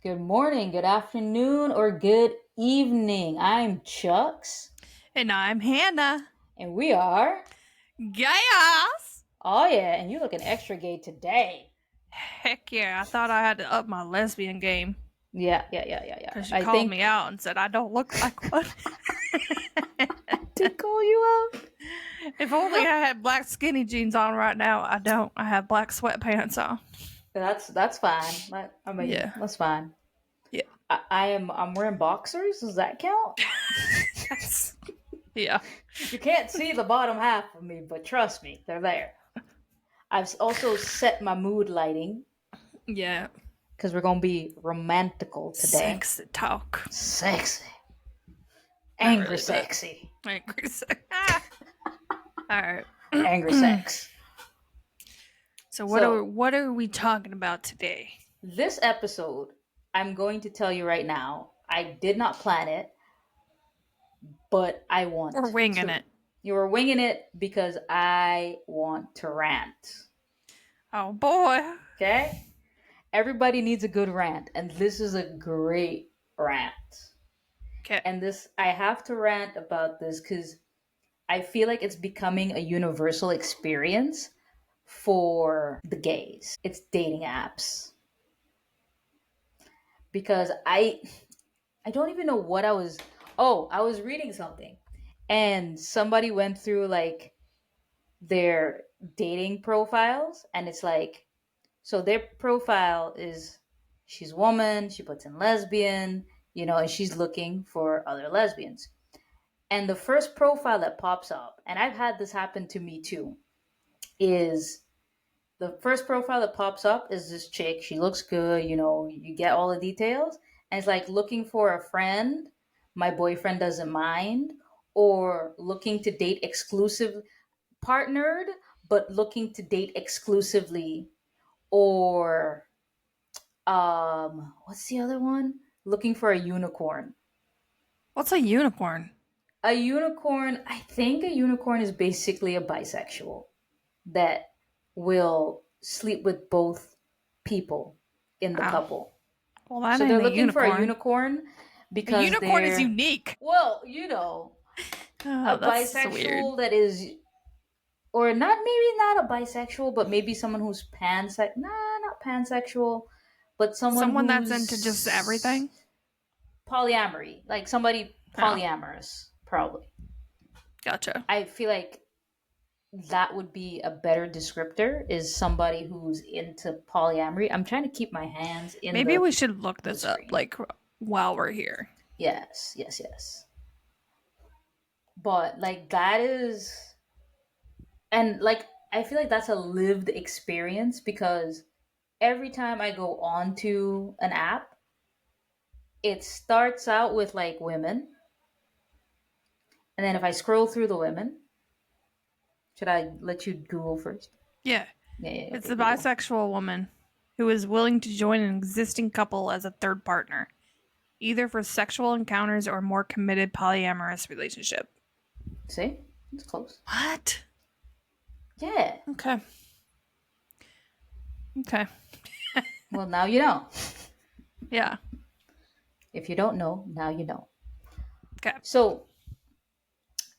Good morning, good afternoon, or good evening. I'm Chucks, And I'm Hannah. and we are. Gayaos! Oh, yeah, and you're looking extra gay today. Heck yeah, I thought I had to up my lesbian game. Yeah. Because you I called me think. out and said I don't look like one. Did call you out? If only I had black skinny jeans on right now. I don't. I have black sweatpants on. That's fine. I mean, Yeah. that's fine. Yeah. I'm wearing boxers. Does that count? That's. Yeah. You can't see the bottom half of me, but trust me, they're there. I've also set my mood lighting Yeah. because we're gonna be romantical today. Sexy talk. Sexy, Not angry, really, but sexy. angry sex. Alright. Angry sex. So So, what are we talking about today? this episode, I'm going to tell you right now, I did not plan it, but I We're want winging to. it. You were winging it because I want to rant. Oh boy. Okay? Everybody needs a good rant, and this is a great rant. Okay. And I have to rant about this because I feel like it's becoming a universal experience for the gays. It's dating apps. Because I don't even know what I was. Oh, I was reading something, and somebody went through like their dating profiles, and it's like, so their profile is she's woman, she puts in lesbian, and she's looking for other lesbians. And the first profile that pops up, and I've had this happen to me too, is the first profile that pops up is this chick. She looks good, you get all the details. And it's like looking for a friend, my boyfriend doesn't mind, or looking to date exclusive, partnered, but looking to date exclusively, or what's the other one? Looking for a unicorn. What's a unicorn? A unicorn, I think a unicorn is basically a bisexual that will sleep with both people in the Oh. couple. Well, that So they're ain't a looking for a unicorn. unicorn A because unicorn is they're, unique. well, a Oh, that's weird. bisexual that is, or not, maybe not a bisexual, but maybe someone who's nah, not pansexual, but someone Someone that's into just who's everything. polyamory, like somebody Oh, polyamorous, probably. gotcha. I feel like that would be a better descriptor, is somebody who's into polyamory. I'm trying to keep my hands in Maybe the we should look the this up, screen. like, while we're here. Yes. But like that is, and like I feel like that's a lived experience because every time I go onto an app, it starts out with like women, and then if I scroll through the women, should I let you Google first? Yeah. Yeah, It's okay, a Google. bisexual woman who is willing to join an existing couple as a third partner, either for sexual encounters or more committed polyamorous relationship. See, it's close. What? Yeah. Okay. Okay. Well, now you know. Yeah. If you don't know, now you know. Okay. So,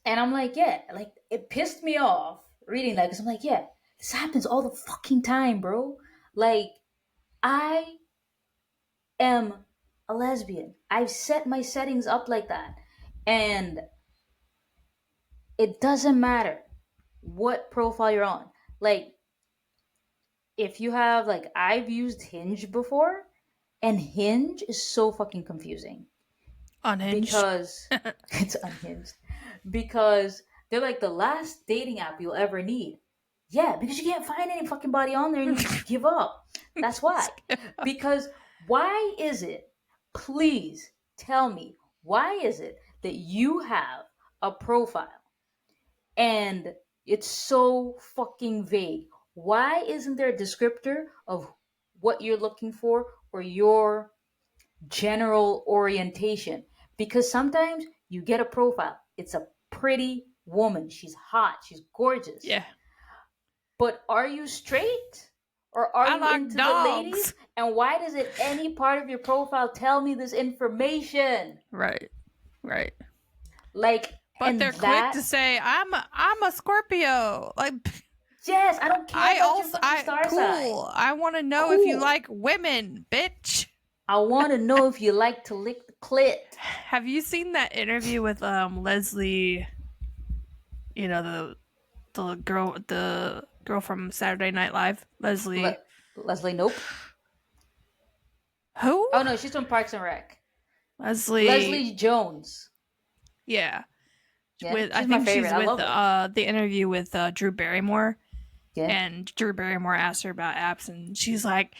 and I'm like, yeah, like it pissed me off reading that because I'm like, yeah, this happens all the fucking time, bro. Like, I am a lesbian. I've set my settings up like that. And it doesn't matter what profile you're on. Like, if you have, like, I've used Hinge before, and Hinge is so fucking confusing Unhinged. because it's unhinged. Because they're like the last dating app you'll ever need. Yeah, because you can't find any fucking body on there and you just give up. That's why. Because why is it, please tell me, why is it that you have a profile and it's so fucking vague? Why isn't there a descriptor of what you're looking for or your general orientation? Because sometimes you get a profile, it's a pretty woman, she's hot, she's gorgeous. Yeah. But are you straight? Or are I you like into the ladies? dogs. And why does it any part of your profile tell me this information? Right. Right. Like, But and they're quick that, to say I'm a Scorpio. Like yes, I don't care I about your also fucking I star sign. cool. I want to know if you Cool. like women, bitch. I want to know if you like to lick the clit. Have you seen that interview with Leslie, you know, the girl from Saturday Night Live? Leslie. Leslie, nope. Who? Oh no, she's from Parks and Rec. Leslie. Leslie Jones. Yeah. Yeah, With I she's my think favorite. she's I with love her. the interview with Drew Barrymore, Yeah. and Drew Barrymore asked her about apps, and she's like,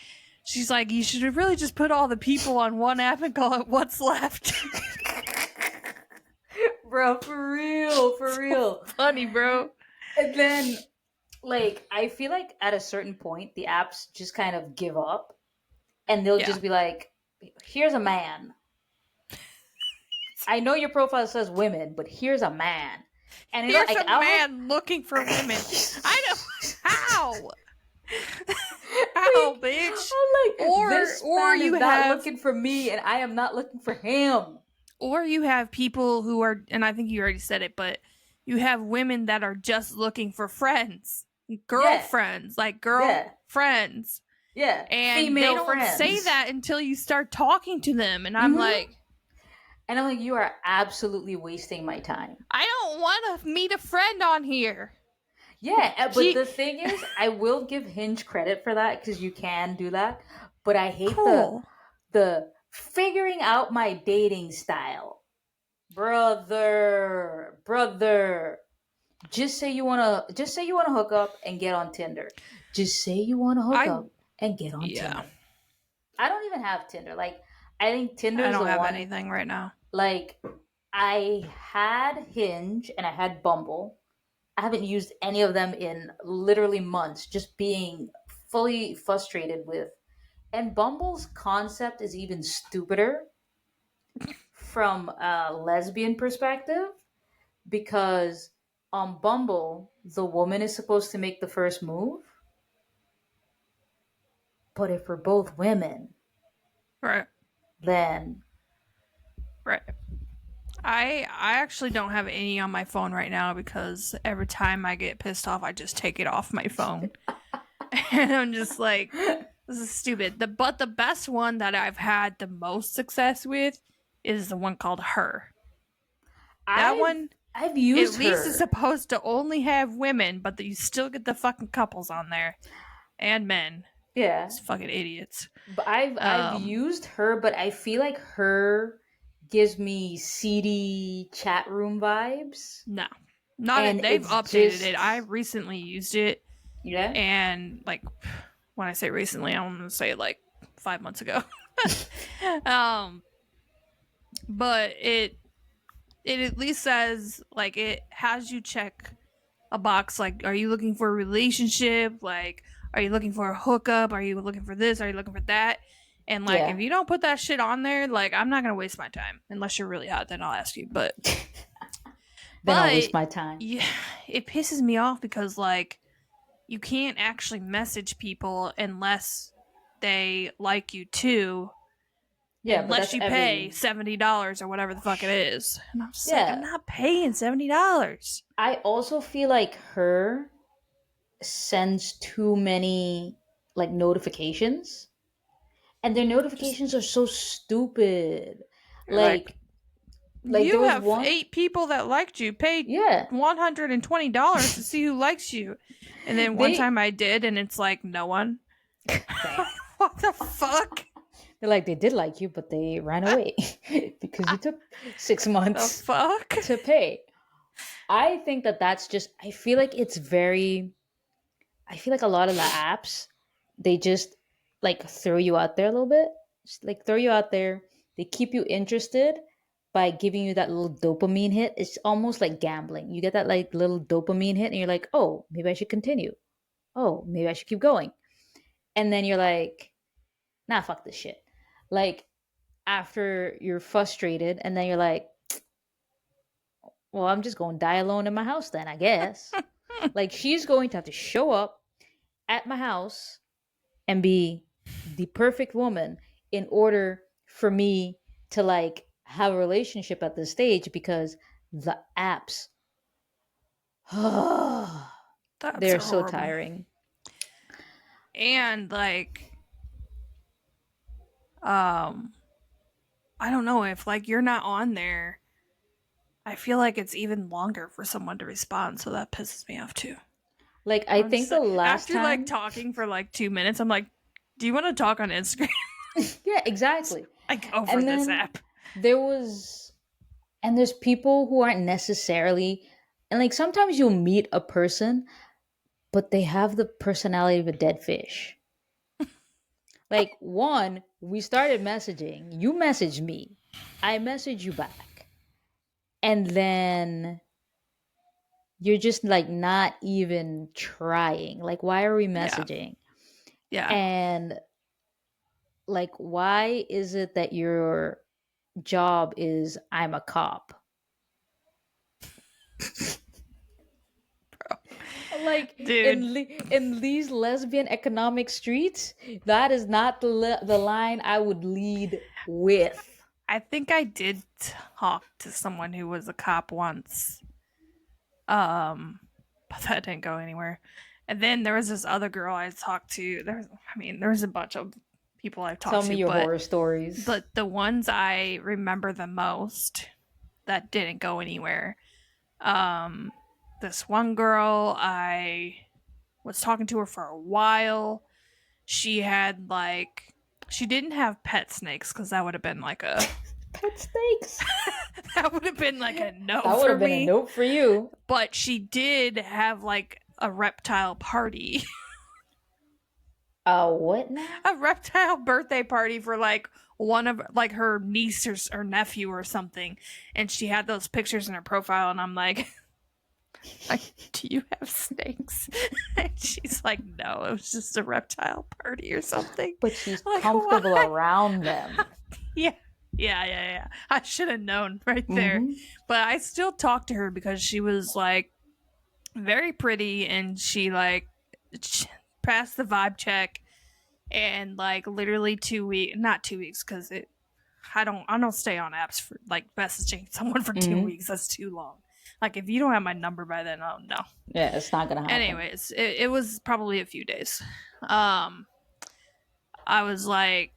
you should really just put all the people on one app and call it What's Left. Bro, for real, for real. Funny, bro. And then, like, I feel like at a certain point, the apps just kind of give up and they'll Yeah. just be like, here's a man. I know your profile says women, but here's a man. And it'll, Here's like, a I'll have. man looking for women. I know how. How, Like, bitch. I'm like, this Or man is you not have looking for me and I am not looking for him. people who are, and I think you already said it, but you have women that are just looking for friends, Yeah, girlfriends, like yeah, girlfriends. yeah. And they Female don't say friends. that until you start talking to them. And I'm Mm-hmm. like, And I'm like, you are absolutely wasting my time. I don't want to meet a friend on here. Yeah, but Gee, the thing is, I will give Hinge credit for that because you can do that. But I hate cool. the figuring out my dating style, brother. Just say you wanna hook up and get on Tinder. Just say you wanna hook I, up and get on yeah, Tinder. I don't even have Tinder. Like, I think Tinder I is don't the have one. anything right now. Like, I had Hinge and I had Bumble. I haven't used any of them in literally months, just being fully frustrated with. And Bumble's concept is even stupider from a lesbian perspective because on Bumble, the woman is supposed to make the first move. But if we're both women, Right, then right. I actually don't have any on my phone right now because every time I get pissed off, I just take it off my phone, and I'm just like, this is stupid. But the best one that I've had the most success with is the one called Her. That I've one I've at used least is her. supposed to only have women, but you still get the fucking couples on there and men. Yeah. It's fucking idiots. But I've Um, used her, but I feel like her gives me seedy chat room vibes. no, not it. And They've it's updated it. I just recently used it, yeah. and like when I say recently, I'm gonna say like 5 months ago. um, but it at least says like it has you check a box like, are you looking for a relationship? Like, are you looking for a hookup? Are you looking for this? Are you looking for that? And like, if Yeah. you don't put that shit on there, like, I'm not gonna waste my time unless you're really hot. Then I'll ask you. Then I'll But waste my time. yeah, it pisses me off because like you can't actually message people unless they like you too, Yeah, but unless that's you pay every $70 or whatever the fuck it is. And I'm just like, I'm yeah. not paying $70. I also feel like her sends too many like notifications. And their Just notifications are so stupid. you're like, Like there you was have one. 8 people that liked you. Paid Yeah. $120 to see who likes you. And then one They time I did, and it's like no one. damn. What the fuck? They're like they did like you, but they ran away because you took six The months fuck? to pay. I think that that's just. I feel like it's very. I feel like a lot of the apps, they just like throw you out there a little bit. Just, like throw you out there. They keep you interested by giving you that little dopamine hit. It's almost like gambling. You get that like little dopamine hit, and you're like, oh, maybe I should continue. Oh, maybe I should keep going. And then you're like, nah, fuck this shit. Like after you're frustrated, and then you're like, well, I'm just going to die alone in my house then, I guess. Like she's going to have to show up at my house and be the perfect woman in order for me to like have a relationship at this stage, because the apps The apps they're are so horrible. tiring. And like, I don't know if like you're not on there. I feel like it's even longer for someone to respond, so that pisses me off too. Like I I'm just think like, the last after like time, talking for like 2 minutes, I'm like, do you want to talk on Instagram? yeah, exactly. Like over And this then app. there was, and there's people who aren't necessarily, and like sometimes you'll meet a person, but they have the personality of a dead fish. Like, one, we started messaging, you messaged me, I messaged you back, and then you're just like not even trying. Like, why are we Yeah. messaging? Yeah. And like, why is it that your job is I'm a cop? Like Dude, in these lesbian economic streets, that is not the line I would lead with. I think I did talk to someone who was a cop once. But that didn't go anywhere. And then there was this other girl I talked to. There was a bunch of people I've Tell talked me to, your but horror stories. the ones I remember the most that didn't go anywhere. Um, this one girl, I was talking to her for a while. She had like, she didn't have pet snakes because that would have been like a Pet snakes. that would have been like a no That would for have been a me. note for you. But she did have like a reptile party, What now? a reptile birthday party for like one of like her niece or nephew or something, and she had those pictures in her profile, and I'm like, do you have snakes? And she's like, no, it was just a reptile party or something. But she's I'm like, comfortable why? around them. Yeah. Yeah. I should have known right there. Mm-hmm. But I still talked to her because she was like very pretty and she like passed the vibe check, and like literally 2 weeks, not 2 weeks, because I don't stay on apps for like messaging someone for two Mm-hmm. weeks. That's too long. Like if you don't have my number by then, oh no. Yeah, it's not gonna happen. Anyways, it was probably a few days. Um, I was like,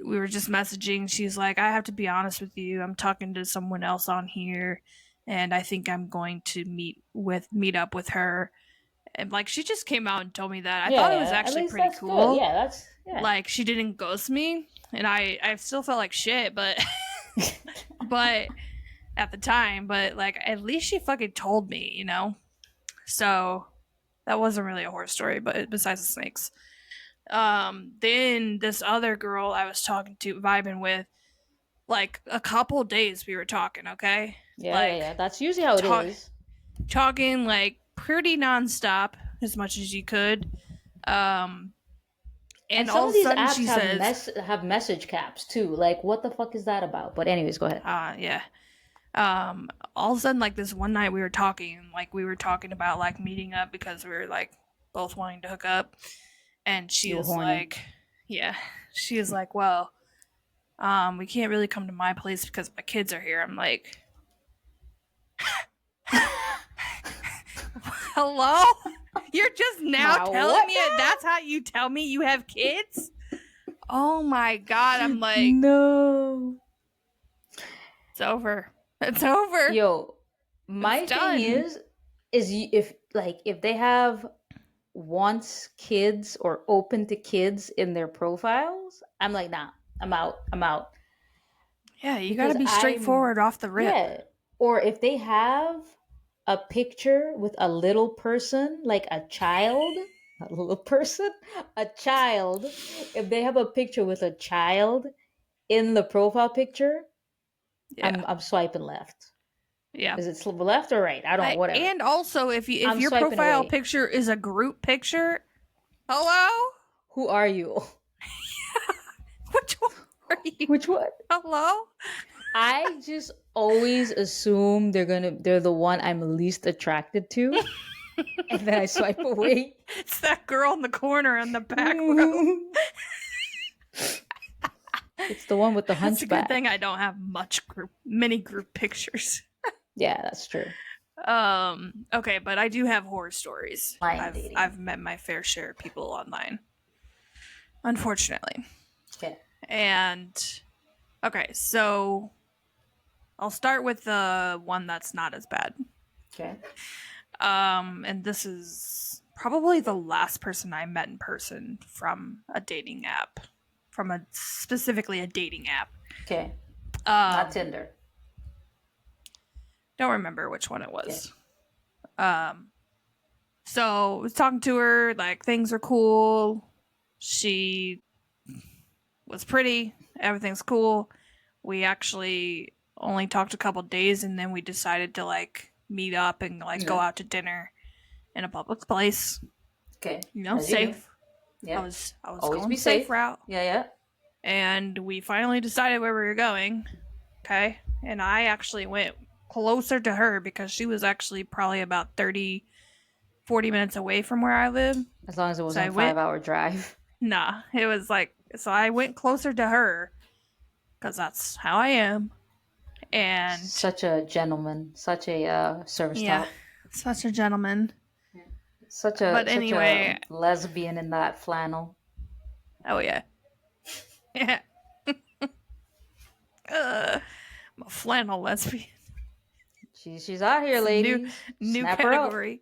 we were just messaging. She's like, I have to be honest with you. I'm talking to someone else on here, and I think I'm going to meet up with her. And like, she just came out and told me that. I Yeah, thought it was yeah. At actually least pretty that's good. cool. Yeah, that's yeah. Like, she didn't ghost me, and I still felt like shit, but but at the time, but like at least she fucking told me, you know. So that wasn't really a horror story, but besides the snakes. Then this other girl I was talking to, vibing with, like a couple days we were talking, okay? Yeah. That's usually how it Talk, is. talking like pretty nonstop as much as you could. Um, And and some all of of a these sudden apps she have says, have message caps too. Like, what the fuck is that about? But anyways, go ahead. yeah. All of a sudden, like this one night we were talking, like we were talking about like meeting up because we were like both wanting to hook up. And she You were was horny. like, yeah, she was like, well, we can't really come to my place because my kids are here. I'm like, hello? You're just now My telling what me now? that's how you tell me you have kids? Oh my god, I'm like, No. it's over. It's over. Yo, It's my thing done. if they have wants kids or open to kids in their profiles, I'm like, nah, I'm out. I'm out. Yeah, you gotta Because be I'm straightforward off the rip. yeah. Or if they have a picture with a little person, like a child, a little person, a child, if they have a picture with a child in the profile picture, Yeah. I'm swiping left. Yeah. Is it left or right? I don't know, whatever. And also if I'm your swiping profile away. picture is a group picture, hello? Who are you? Which one are you? Which one? Hello? I just always assume they're the one I'm least attracted to. and then I swipe away. It's that girl in the corner in the back row. It's the one with the It's a hunchback. good thing I don't have many group pictures. Yeah, that's true. Okay, but I do have horror stories. Dating. I've met my fair share of people online, unfortunately. Okay. And okay, so I'll start with the one that's not as bad. Okay. And this is probably the last person I met in person from a dating app, specifically a dating app. Okay. Not Tinder. Don't remember which one it was. Okay. So I was talking to her, like things are cool. She was pretty. Everything's cool. We actually only talked a couple days, and then we decided to like meet up and like go out to dinner in a public place. Okay. Safe. Yeah. I was Always going be the safe safe route. Yeah. And we finally decided where we were going. Okay. And I actually went closer to her because she was actually probably about 30, 40 minutes away from where I live. As long as it wasn't a 5-hour drive. Nah, it was like, so I went closer to her because that's how I am. And such a gentleman, such a service top. Such a gentleman. Such a lesbian in that flannel. Oh yeah. Yeah. I'm a flannel lesbian. She's out here, ladies. New category.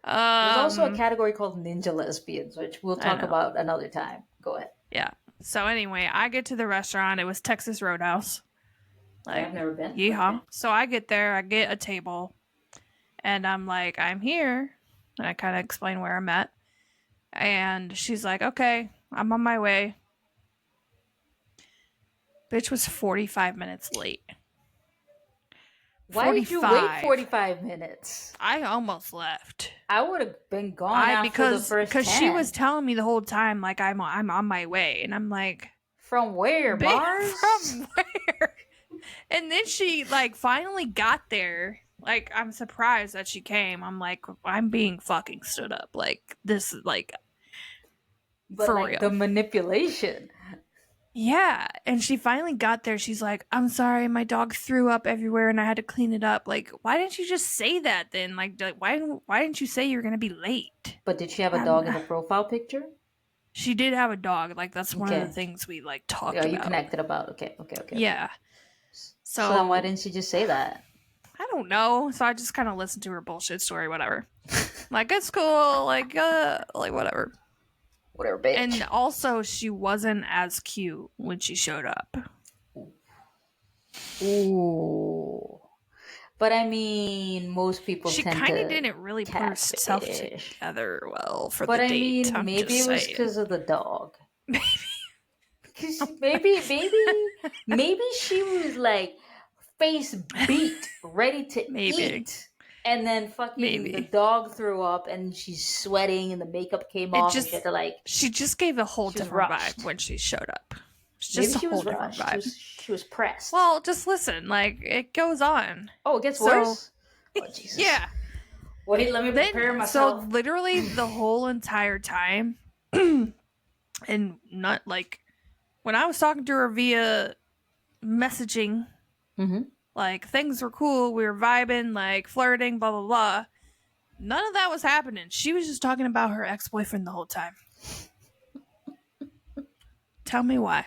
There's also a category called ninja lesbians, which we'll talk about another time. Go ahead. Yeah. So anyway, I get to the restaurant. It was Texas Roadhouse. Like, I've never been. Yeehaw. Okay. So I get there. I get a table. And I'm like, I'm here. And I kind of explain where I'm at. And she's like, okay, I'm on my way. Bitch was 45 minutes late. Why did you wait 45 minutes? I almost left. I would have been gone after the first 10. Because she was telling me the whole time, like, I'm on my way. And I'm like... From where, Mars? From where? And then she, like, finally got there. Like, I'm surprised that she came. I'm like, I'm being fucking stood up. Like, this is, like... But, for like, real. The manipulation... Yeah, and she finally got there. She's like, I'm sorry, my dog threw up everywhere and I had to clean it up. Like, why didn't you just say that then? Like why didn't you say you were going to be late? But did she have a dog in the profile picture? She did have a dog. Like, that's one of the things we, like, talked about. You connected about. Okay. Yeah. So then why didn't she just say that? I don't know. So I just kind of listened to her bullshit story, whatever. Like, it's cool. Like whatever. Whatever, bitch. And also, she wasn't as cute when she showed up. Ooh. But I mean, most people she tend to... She kind of didn't really put herself together well for the date. But I mean, maybe it was because of the dog. Maybe she was like face beat, ready to eat. And then fucking the dog threw up and she's sweating and the makeup came off. And she had to like... She just gave a whole different vibe when she showed up. Just a whole different vibe. She was pressed. Well, just listen. Like, it goes on. Oh, it gets worse? Oh, Jesus. Yeah. Wait, let me prepare myself. So, literally the whole entire time, and not like... When I was talking to her via messaging... Mm-hmm. Like, things were cool, we were vibing, like, flirting, blah, blah, blah. None of that was happening. She was just talking about her ex-boyfriend the whole time. Tell me why.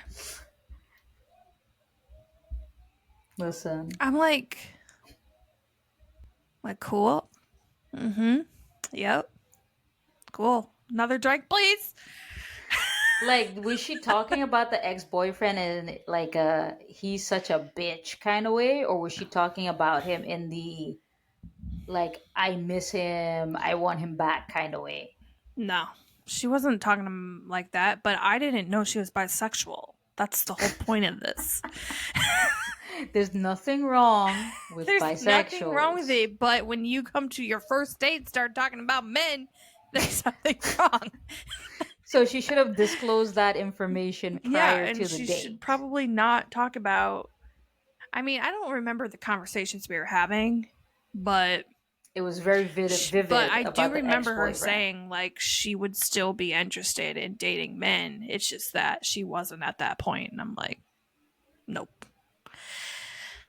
Listen. I'm like, cool? Mm-hmm. Yep. Cool. Another drink, please. Like, was she talking about the ex-boyfriend in like he's such a bitch kind of way, or was she talking about him in the like I miss him, I want him back kind of way? No, she wasn't talking to him like that, but I didn't know she was bisexual. That's the whole point of this. There's nothing wrong with bisexuals. There's nothing wrong with it, but when you come to your first date and start talking about men, there's something wrong. So she should have disclosed that information prior to the date. Yeah, and she should probably not talk about... I mean, I don't remember the conversations we were having, but... It was very But vivid I do about the remember her ex-boyfriend. saying like she would still be interested in dating men. It's just that she wasn't at that point, and I'm like, nope.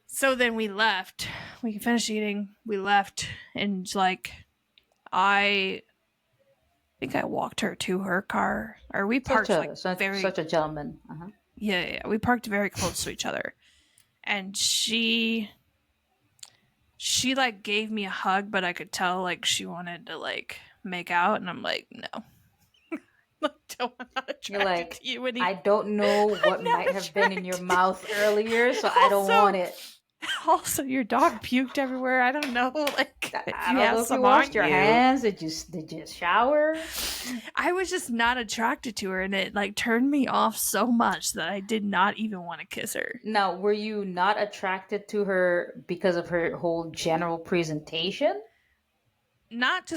So then we left. We finished eating. We left, and like I think I walked her to her car, or we Such parked like a such very a gentleman. Uh-huh. yeah, we parked very close to each other, and she like gave me a hug, but I could tell like she wanted to like make out, and I'm like, no, I'm not You're attracted like, to you anymore. I don't know what I'm not might have been in your attracted. mouth earlier, so I don't Also, want it. also your dog puked everywhere. I don't know, like if I you don't have know if you some on washed your you. hands. Did you shower? I was just not attracted to her, and it like turned me off so much that I did not even want to kiss her. Now, were you not attracted to her because of her whole general presentation? Not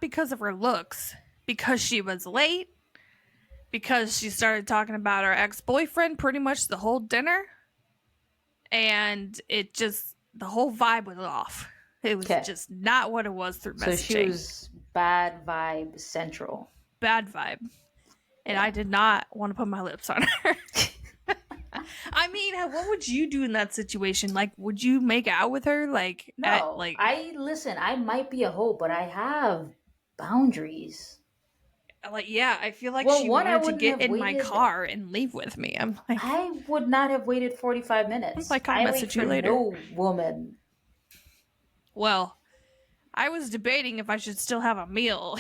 because of her looks, because she was late, because she started talking about her ex-boyfriend pretty much the whole dinner, and it just the whole vibe was off. It was Okay. just not what it was through So she messaging. was bad vibe central. Bad vibe. And I Yeah. did not want to put my lips on her. I mean, what would you do in that situation? Like, would you make out with her? Like, at No, like, I listen, I might be a hoe, but I have boundaries. yeah, I feel like Well, she one, I wanted to wouldn't get have in my waited. car and leave with me. I would not have waited 45 I'm minutes. like, I'll I wait message for you later. no woman. Well, I was debating if I should still have a meal.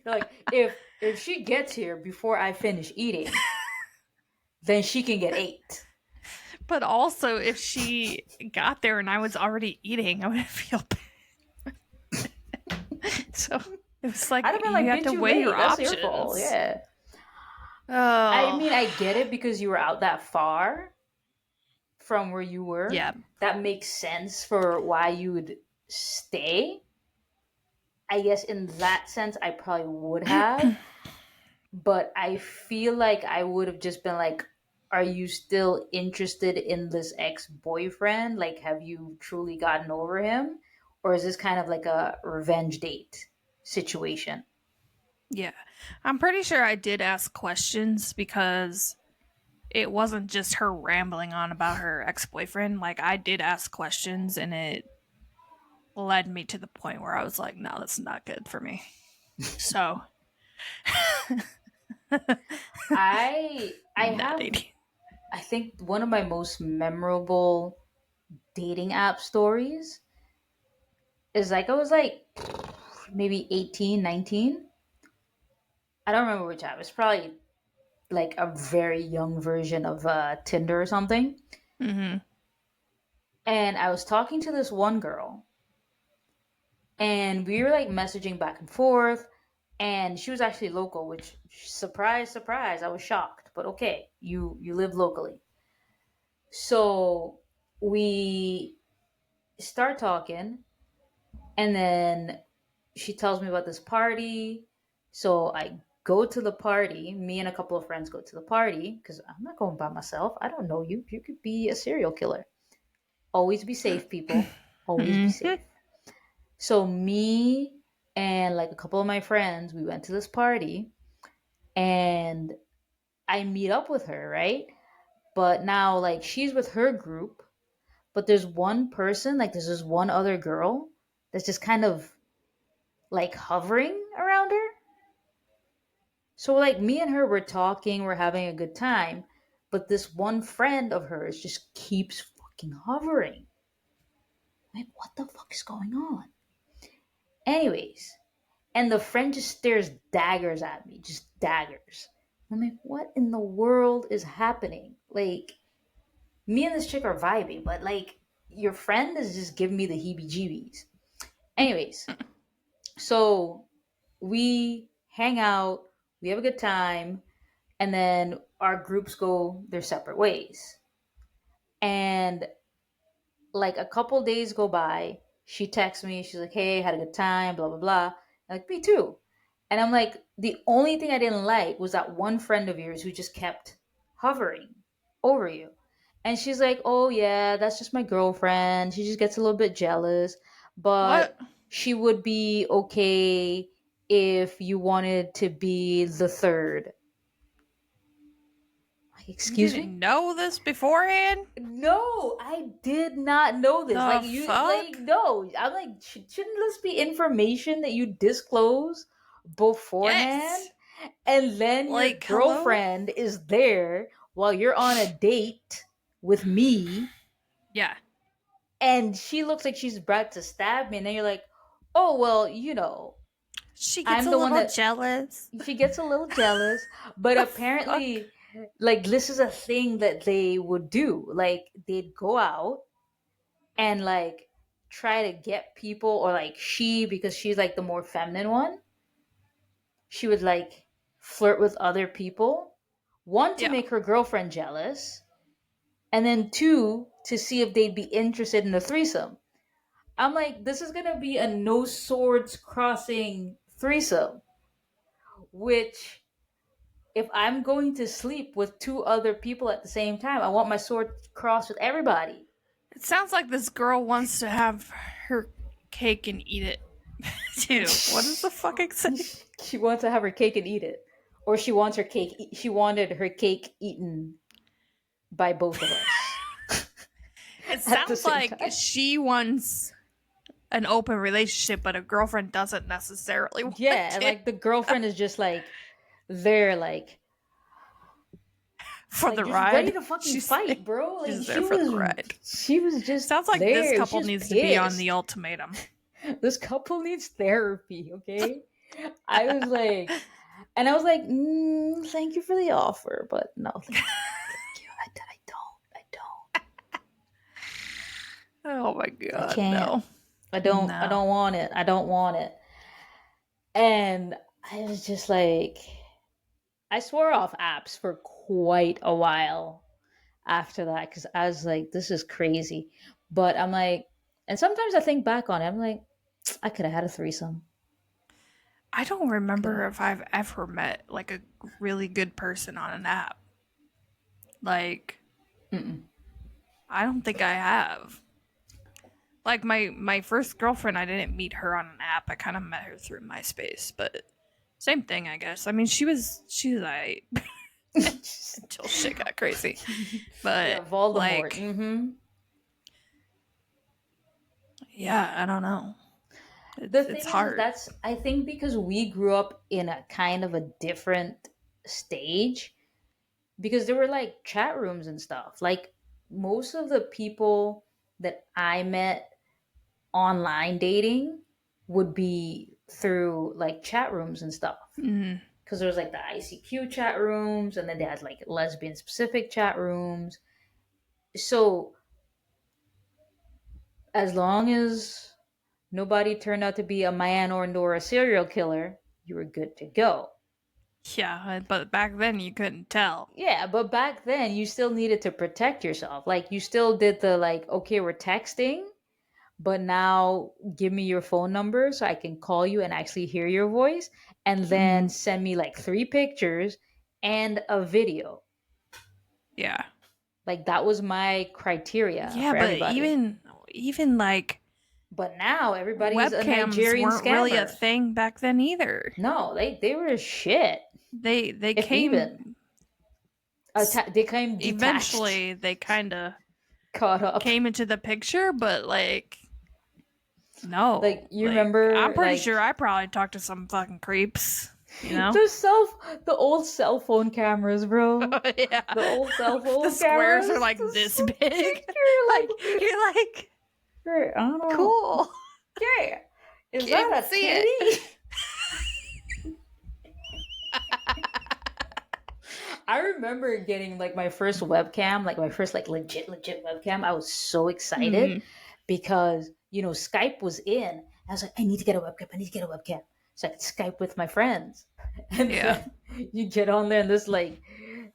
Like, if she gets here before I finish eating, then she can get eight. But also, if she got there and I was already eating, I would feel bad. So it was I'd like have been you like, have bitch, to you weigh your late. That's your fault. options. Yeah. I Oh, mean, I get it because you were out that far from where you were. yeah. That makes sense for why you would stay. I guess in that sense, I probably would have. But I feel like I would have just been like, are you still interested in this ex boyfriend? Like, have you truly gotten over him? Or is this kind of like a revenge date situation? Yeah. I'm pretty sure I did ask questions because it wasn't just her rambling on about her ex boyfriend. Like, I did ask questions and it led me to the point where I was like, no, that's not good for me. So, I not have, dating. I think one of my most memorable dating app stories is like, I was like maybe 18, 19. I don't remember which app. It's probably like a very young version of Tinder or something. Mm-hmm. And I was talking to this one girl, and we were like messaging back and forth. And she was actually local, which surprise, surprise, I was shocked. But okay, you live locally, so we start talking, and then she tells me about this party. So I go to the party. Me and a couple of friends go to the party because I'm not going by myself. I don't know you. You could be a serial killer. Always be safe, people. Always be Mm-hmm. safe. So me and like a couple of my friends, we went to this party, and I meet up with her, right? But now like she's with her group, but there's one person, like there's this one other girl that's just kind of like hovering around her. So like me and her were talking, we're having a good time, but this one friend of hers just keeps fucking hovering. Like what the fuck is going on? Anyways, and the friend just stares daggers at me, just daggers. I'm like, what in the world is happening? Like, me and this chick are vibing, but like, your friend is just giving me the heebie jeebies. Anyways, so we hang out, we have a good time, and then our groups go their separate ways. And like a couple days go by, she texts me, she's like, hey, had a good time, blah, blah, blah. I'm like, me too. And I'm like, the only thing I didn't like was that one friend of yours who just kept hovering over you. And she's like, "Oh yeah, that's just my girlfriend. She just gets a little bit jealous, What? but she would be okay if you wanted to be the third." Like, You excuse me? didn't know this beforehand? No, I did not know this. The Like you, like fuck? no. I'm like, shouldn't this be information that you disclose beforehand? Yes. And then your Like, hello? girlfriend is there while you're on a date with me, Yeah. and she looks like she's about to stab me, and then you're like, "Oh well, She gets I'm a the one little that." jealous. She gets a little jealous, but The fuck? apparently, like, this is a thing that they would do. Like, they'd go out and like try to get people, or like she, because she's like the more feminine one, she would like flirt with other people, one, to Yeah. make her girlfriend jealous, and then two, to see if they'd be interested in the threesome. I'm like, this is gonna be a no swords crossing threesome, which, if I'm going to sleep with two other people at the same time, I want my sword crossed with everybody. It sounds like this girl wants to have her cake and eat it too. What is the fucking say? She wants to have her cake and eat it, or she wants her cake. She wanted her cake eaten by both of us It at the sounds same like time. she wants an open relationship, but a girlfriend doesn't necessarily Yeah, want and it like the girlfriend is just like there, for like the just ready ride. to fucking fight, bro. Like She's there for the ride. she was just Sounds like this there. couple She's needs to be on pissed. the ultimatum. This couple needs therapy, okay? I was like, and I was like, thank you for the offer, but no, thank you. I don't. I don't. Oh my I god, can't. no. I don't. I No. don't want it. I don't want it. And I was just like, I swore off apps for quite a while after that because I was like, this is crazy. But I'm like, and sometimes I think back on it. I'm like, I could have had a threesome. I don't Could remember have. if I've ever met like a really good person on an app. Like, Mm-mm. I don't think I have. Like my first girlfriend, I didn't meet her on an app. I kind of met her through MySpace, but same thing, I guess. I mean, she was like until shit got crazy. Yeah, But Voldemort. like, Mm-hmm. yeah, I don't know. The It's thing is, hard. that's, I think, because we grew up in a kind of a different stage, because there were like chat rooms and stuff. Like most of the people that I met online dating would be through like chat rooms and stuff. Mm, Because there was like the ICQ chat rooms, and then they had like lesbian specific chat rooms. So as long as nobody turned out to be a man or a serial killer, you were good to go. yeah, but back then you couldn't tell. Yeah, but back then you still needed to protect yourself. Like you still did the like, okay, we're texting, but now give me your phone number so I can call you and actually hear your voice, and then Mm, send me like three pictures and a video. yeah. Like that was my criteria Yeah, for but everybody. even like But now everybody's a webcams Nigerian weren't really a scammer. thing back then either. No, they were shit. They If even came they came detached, eventually they kind of caught up. came into the picture, but like no, Like you like I'm remember, pretty sure like I probably talked to some fucking creeps, you know? the old cell phone cameras, bro. Yeah. The old cell The phone squares are cameras. like This is this so big. sick. You're Like like, you're like I don't know. cool. Yeah. Is Can't even that a see it. titty? I remember getting like my first webcam, like my first like legit webcam. I was so excited Mm, because Skype was in. I was like, I need to get a webcam. I need to get a webcam so I could Skype with my friends. And yeah. then you get on there and this like,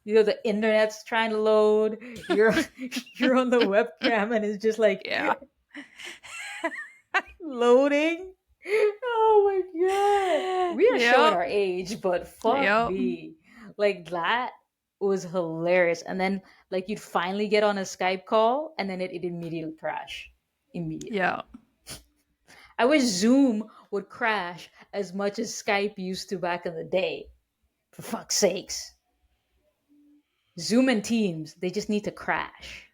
the internet's trying to load. You're you're on the webcam and it's just like Yeah. loading. Oh my god. We are showing Yep. our age, but fuck Yep. me. Like that. It was hilarious. And then like you'd finally get on a Skype call and then it immediately crash. Immediately. Yeah. I wish Zoom would crash as much as Skype used to back in the day. For fuck's sakes. Zoom and Teams, they just need to crash.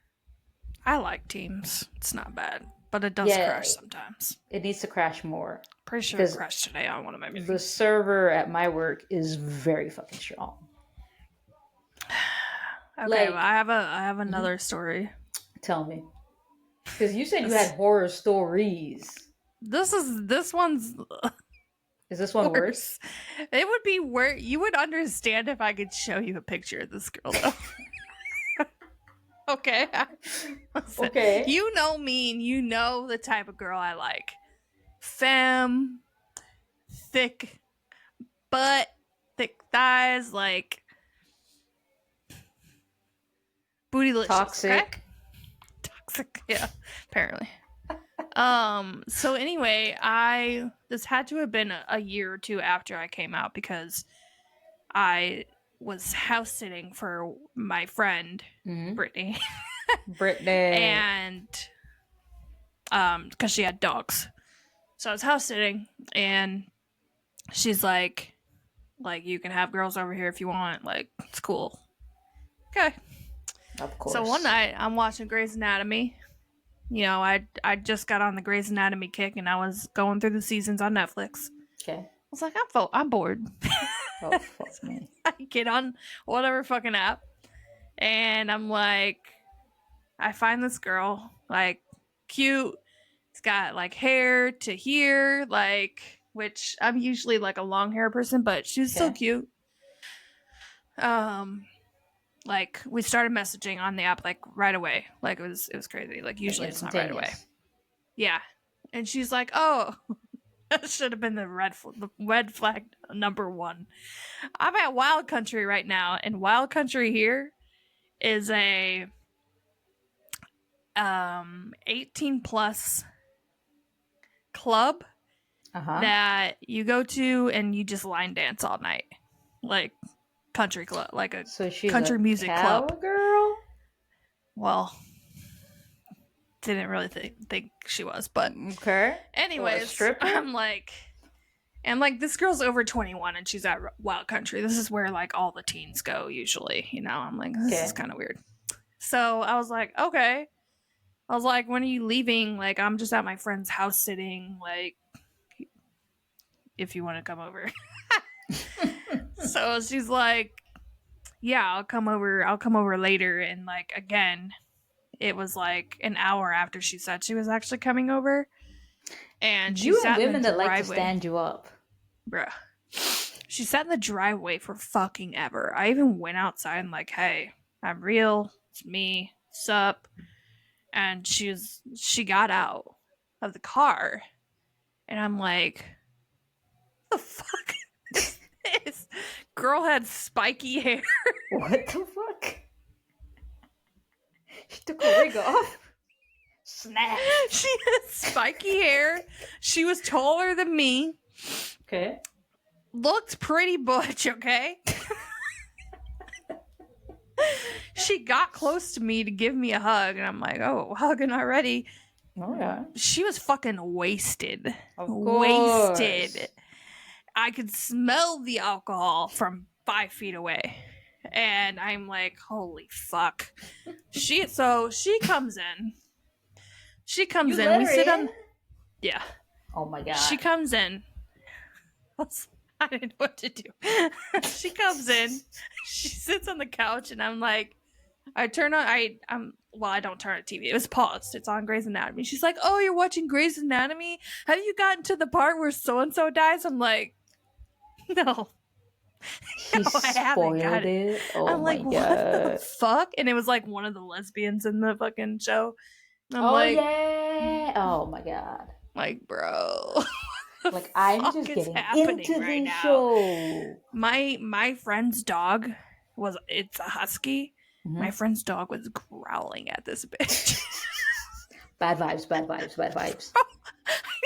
I like Teams. It's not bad, but it does Yeah, crash sometimes. it needs to crash more. Pretty sure it Because crashed today on one of my meetings. the server at my work is very fucking strong. Okay, like- well, I have another story. Tell me. Because you said you had horror stories. This one's Is this one worse? It would be worse. You would understand if I could show you a picture of this girl, though. Okay. Listen, Okay. you know me, and you know the type of girl I like. Femme, thick butt, thick thighs, like bootylicious. Toxic. Okay? Toxic, yeah, apparently. So anyway, this had to have been a year or two after I came out because I was house sitting for my friend Brittany. Brittany. And because she had dogs. So I was house sitting and she's like you can have girls over here if you want, like it's cool. Okay. Of course. So one night I'm watching Grey's Anatomy. You know, I just got on the Grey's Anatomy kick and I was going through the seasons on Netflix. Okay. I was like, I'm bored. Oh, fuck me. I get on whatever fucking app and I'm like, I find this girl, like, cute. It's got like hair to here, like, which I'm usually like a long hair person, but she's so cute. Like we started messaging on the app like right away. Like it was crazy. Like usually it's not right away. Yeah. And she's like, "Oh, that should have been the red flag number 1. I'm at Wild Country right now, and Wild Country here is a 18 plus club that you go to and you just line dance all night, like country club, like a country music club. Girl. Well, didn't really think she was, but okay. Anyways, I'm like, this girl's over 21 and she's at Wild Country. This is where like all the teens go usually, you know. I'm like, this is kind of weird. So I was like, okay. I was like, when are you leaving? Like, I'm just at my friend's house sitting, like, if you want to come over. So she's like, yeah, I'll come over later. And like, again, it was like an hour after she said she was actually coming over. And she sat in the driveway. You and women that like to stand you up. Bruh. She sat in the driveway for fucking ever. I even went outside and like, hey, I'm real. It's me. Sup? And she got out of the car. And I'm like, what the fuck is this? Girl had spiky hair. What the fuck? She took her wig off. Snap. She had spiky hair. She was taller than me. Okay. Looked pretty butch, okay? She got close to me to give me a hug, and I'm like, oh, hugging already. Oh, yeah. She was fucking wasted. Of course. Wasted. I could smell the alcohol from 5 feet away. And I'm like, holy fuck. She comes in. She comes in. We sit on. Yeah. Oh my god. She comes in. I didn't know what to do. She comes in. She sits on the couch, and I'm like, I don't turn on TV. It was paused. It's on Grey's Anatomy. She's like, oh, you're watching Grey's Anatomy? Have you gotten to the part where so-and-so dies? I'm like, no. She spoiled it. Oh I'm my like, god. what the fuck? And it was like one of the lesbians in the fucking show. I'm like, yeah. Oh my god. Like, bro. Like, I'm just getting into right the show. My friend's dog it's a husky. Mm-hmm. My friend's dog was growling at this bitch. Bad vibes. I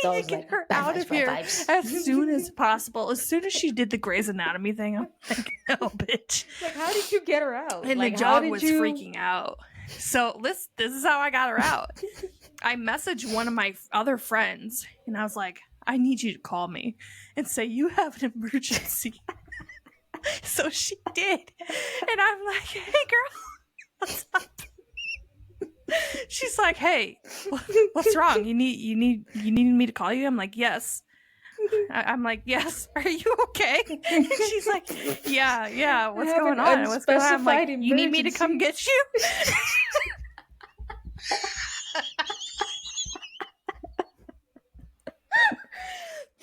That need to was get like her bad out vibes, of bad here vibes. as soon as possible. As soon as she did the Grey's Anatomy thing, I'm like, no, bitch. Like, how did you get her out? And Like, the how dog did was you? freaking out. So this is how I got her out. I messaged one of my other friends, and I was like, I need you to call me and say you have an emergency. So she did. And I'm like, hey girl, what's up? She's like, hey, what's wrong? You need me to call you? I'm like, yes. I'm like, yes. Are you okay? And she's like, yeah. What's going on? What's going on? I'm like, you need me to come get you?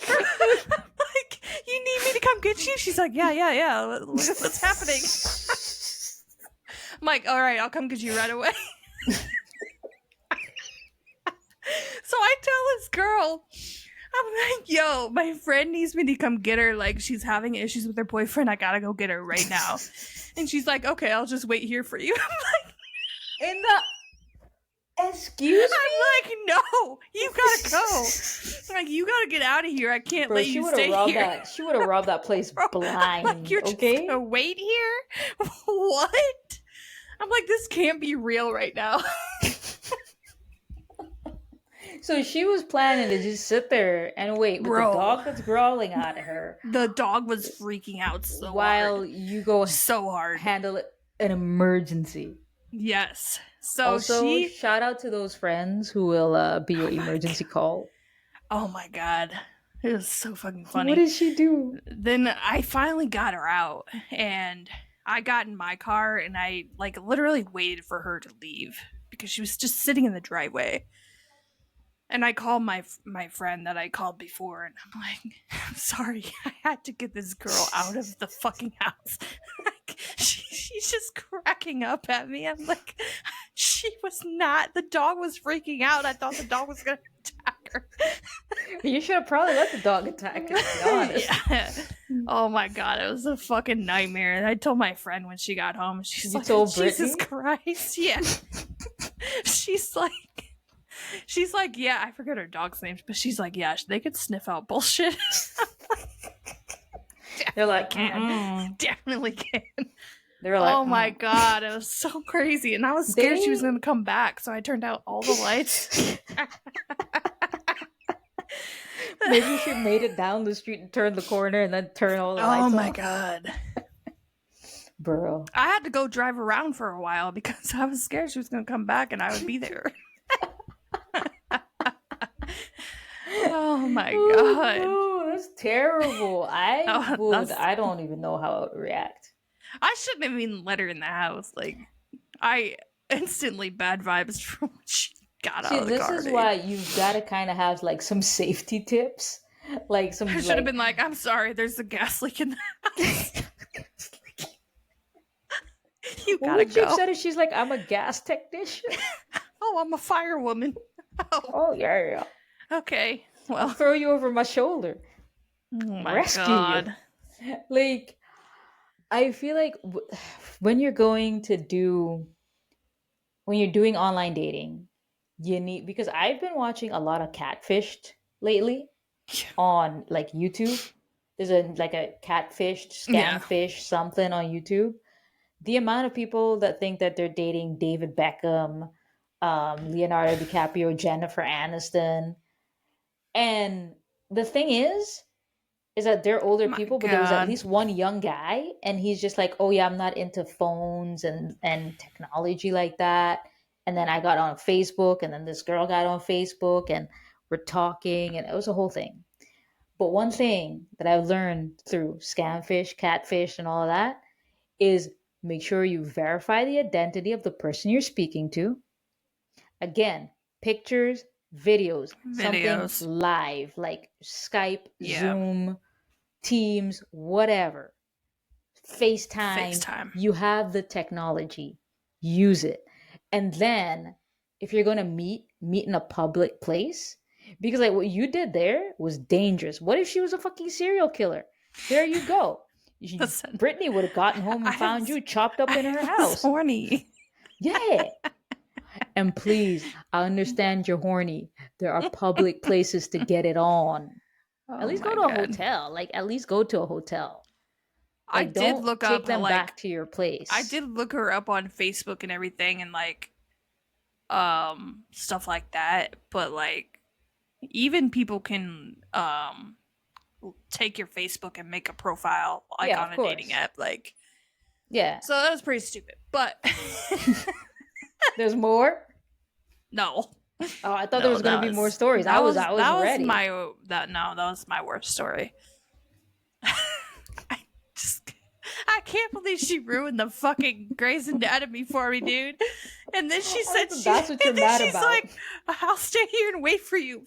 Like, you need me to come get you? She's like, yeah. What's happening? I'm like, all right, I'll come get you right away. So I tell this girl, I'm like, yo, my friend needs me to come get her. Like, she's having issues with her boyfriend. I gotta go get her right now. And she's like, okay, I'll just wait here for you. I'm like, In the excuse me? I'm like, no, you gotta go. I'm like, you gotta get out of here. I can't let you stay here. She would have robbed that place blind. Like, you're just gonna wait here? What? I'm like, this can't be real right now. So she was planning to just sit there and wait with the dog that's growling at her. The dog was freaking out so while hard. You go so hard handle an emergency. Yes. So also, shout out to those friends who will be your emergency call. Oh my god. It was so fucking funny. What did she do? Then I finally got her out, and I got in my car, and I like literally waited for her to leave because she was just sitting in the driveway. And I called my friend that I called before, and I'm like, I'm sorry, I had to get this girl out of the fucking house. Like, she's just cracking up at me. I'm like, she was not. The dog was freaking out. I thought the dog was gonna attack her. You should have probably let the dog attack her, to be honest. Yeah. Oh my god, it was a fucking nightmare. And I told my friend when she got home, she's like, Jesus Christ, yeah. She's like, yeah, I forget her dog's name, but she's like, yeah, they could sniff out bullshit. They're like, definitely can. They're like, oh my god, it was so crazy, and I was scared she was going to come back, so I turned out all the lights. Maybe she made it down the street and turned the corner and then turn all the lights off. Oh my god. Bro. I had to go drive around for a while because I was scared she was going to come back and I would be there. Oh my god. No, that's terrible. I don't even know how I would react. I shouldn't have even let her in the house. Like, I instantly bad vibes from when she got out of the car. This is why you've got to kind of have like some safety tips. Like some. I should have been like, I'm sorry, there's a gas leak in the house. You gotta go. What said she's like, I'm a gas technician. Oh, I'm a firewoman. Oh yeah. Okay, well, I'll throw you over my shoulder. Oh my god. You. Like, I feel like when you're doing online dating, you need, because I've been watching a lot of catfished lately on like YouTube. There's a catfished, scamfish, something on YouTube. The amount of people that think that they're dating David Beckham, Leonardo DiCaprio, Jennifer Aniston. And the thing is that they're older people, but there was at least one young guy, and he's just like, oh yeah, I'm not into phones and technology like that. And then I got on Facebook, and then this girl got on Facebook, and we're talking, and it was a whole thing. But one thing that I've learned through scamfish, catfish, and all of that is make sure you verify the identity of the person you're speaking to. Again, pictures, videos, something live, like Skype, Zoom, Teams, whatever. FaceTime. You have the technology. Use it. And then if you're going to meet in a public place, because like what you did there was dangerous. What if she was a fucking serial killer? There you go. Listen, Brittany would have gotten home and found you chopped up in her house. Horny. Yeah. And please, I understand you're horny. There are public places to get it on. At Oh least go my to a god. hotel. Like, at least go to a hotel. I Like, did don't look take up them like back to your I place. did look her up on Facebook and everything and like stuff like that, but like even people can take your Facebook and make a profile like Yeah, on of a dating course. app like Yeah. so that was pretty stupid. But There's more? no. Oh, I thought there No, was gonna be more stories. I was ready. that was my worst story. I just I can't believe she ruined the fucking Grey's Anatomy for me, dude. And then she said That's what you're and then mad she's about. like, I'll stay here and wait for you.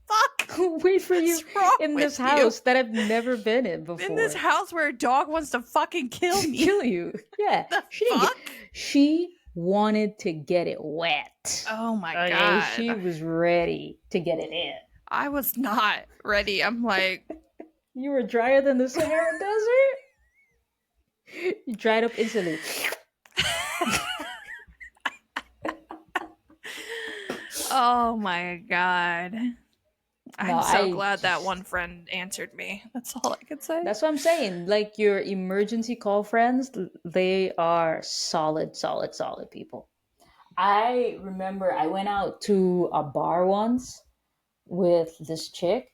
Fuck. Wait for you What's wrong in this with you? house that I've never been in In this before. house where a dog wants to fucking kill me. Kill you. Yeah. The She didn't get fuck? she wanted to get it wet. Oh my Okay, she god. was ready to get it in. I was not ready. I'm like, You were drier than the Sahara Desert? You dried up instantly. oh my god. I'm No, so glad that one friend answered me. That's all I could say. That's what I'm saying. Like your emergency call friends, they are solid, solid, solid people. I remember I went out to a bar once with this chick,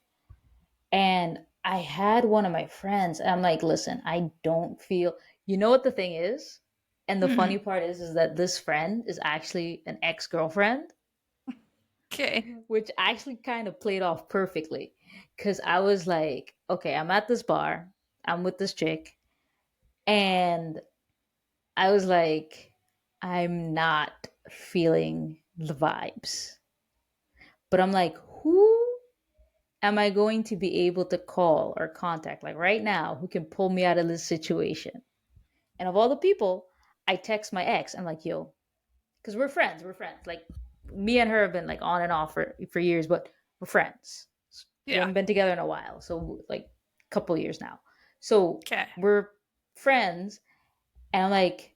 and I had one of my friends, and I'm like, listen, I don't feel, you know what the thing is? And the funny part is that this friend is actually an ex-girlfriend, Okay. which actually kind of played off perfectly. Cause I was like, okay, I'm at this bar, I'm with this chick, and I was like, I'm not feeling the vibes. But I'm like, who am I going to be able to call or contact, like right now, who can pull me out of this situation? And of all the people, I text my ex. I'm like, yo, because we're friends. We're friends. Like, me and her have been like on and off for years, but we're friends. We Yeah. haven't been together in a while. So, like, a couple years now. So, Okay. we're friends. And I'm like,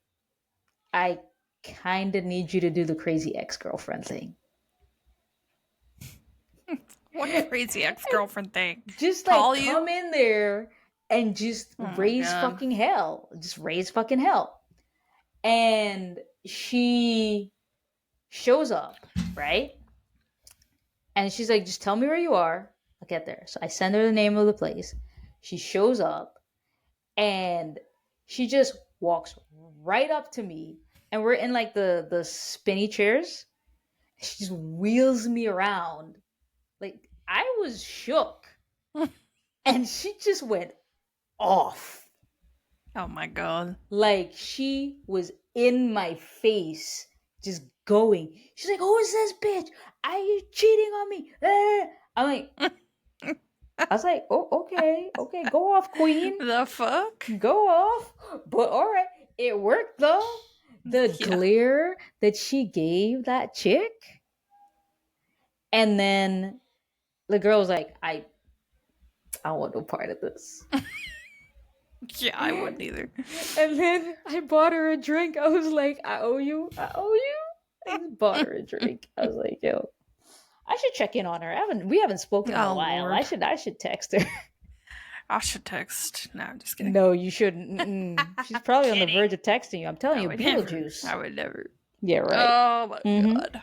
I kind of need you to do the crazy ex girlfriend thing. What crazy ex-girlfriend thing? Just like Call you? come in there and just Oh my raise God. fucking hell. Just raise fucking hell. And she shows up, right? And she's like, just tell me where you are. I'll get there. So I send her the name of the place. She shows up and she just walks right up to me. And we're in like the spinny chairs. She just wheels me around. Like I was shook. And she just went off. Oh my God. Like she was in my face, just going. She's like, "Who is this bitch? Are you cheating on me?" I'm like, I was like, "Oh, okay, okay, go off, queen, The fuck? go off." But all right, it worked though. The Yeah. glare that she gave that chick, and then the girl was like, "I don't want no part of this." Yeah, I wouldn't either. And then I bought her a drink. I was like, I owe you. I owe you. I just bought her a drink. I was like, yo, I should check in on her. We haven't spoken in a Oh, while. Lord. I should text her. I should text. No, I'm just kidding. No, you shouldn't. She's probably on the Kidding. verge of texting you. I'm telling I you, would never. Beetlejuice. I would never. Yeah, right. Oh my Mhm. God.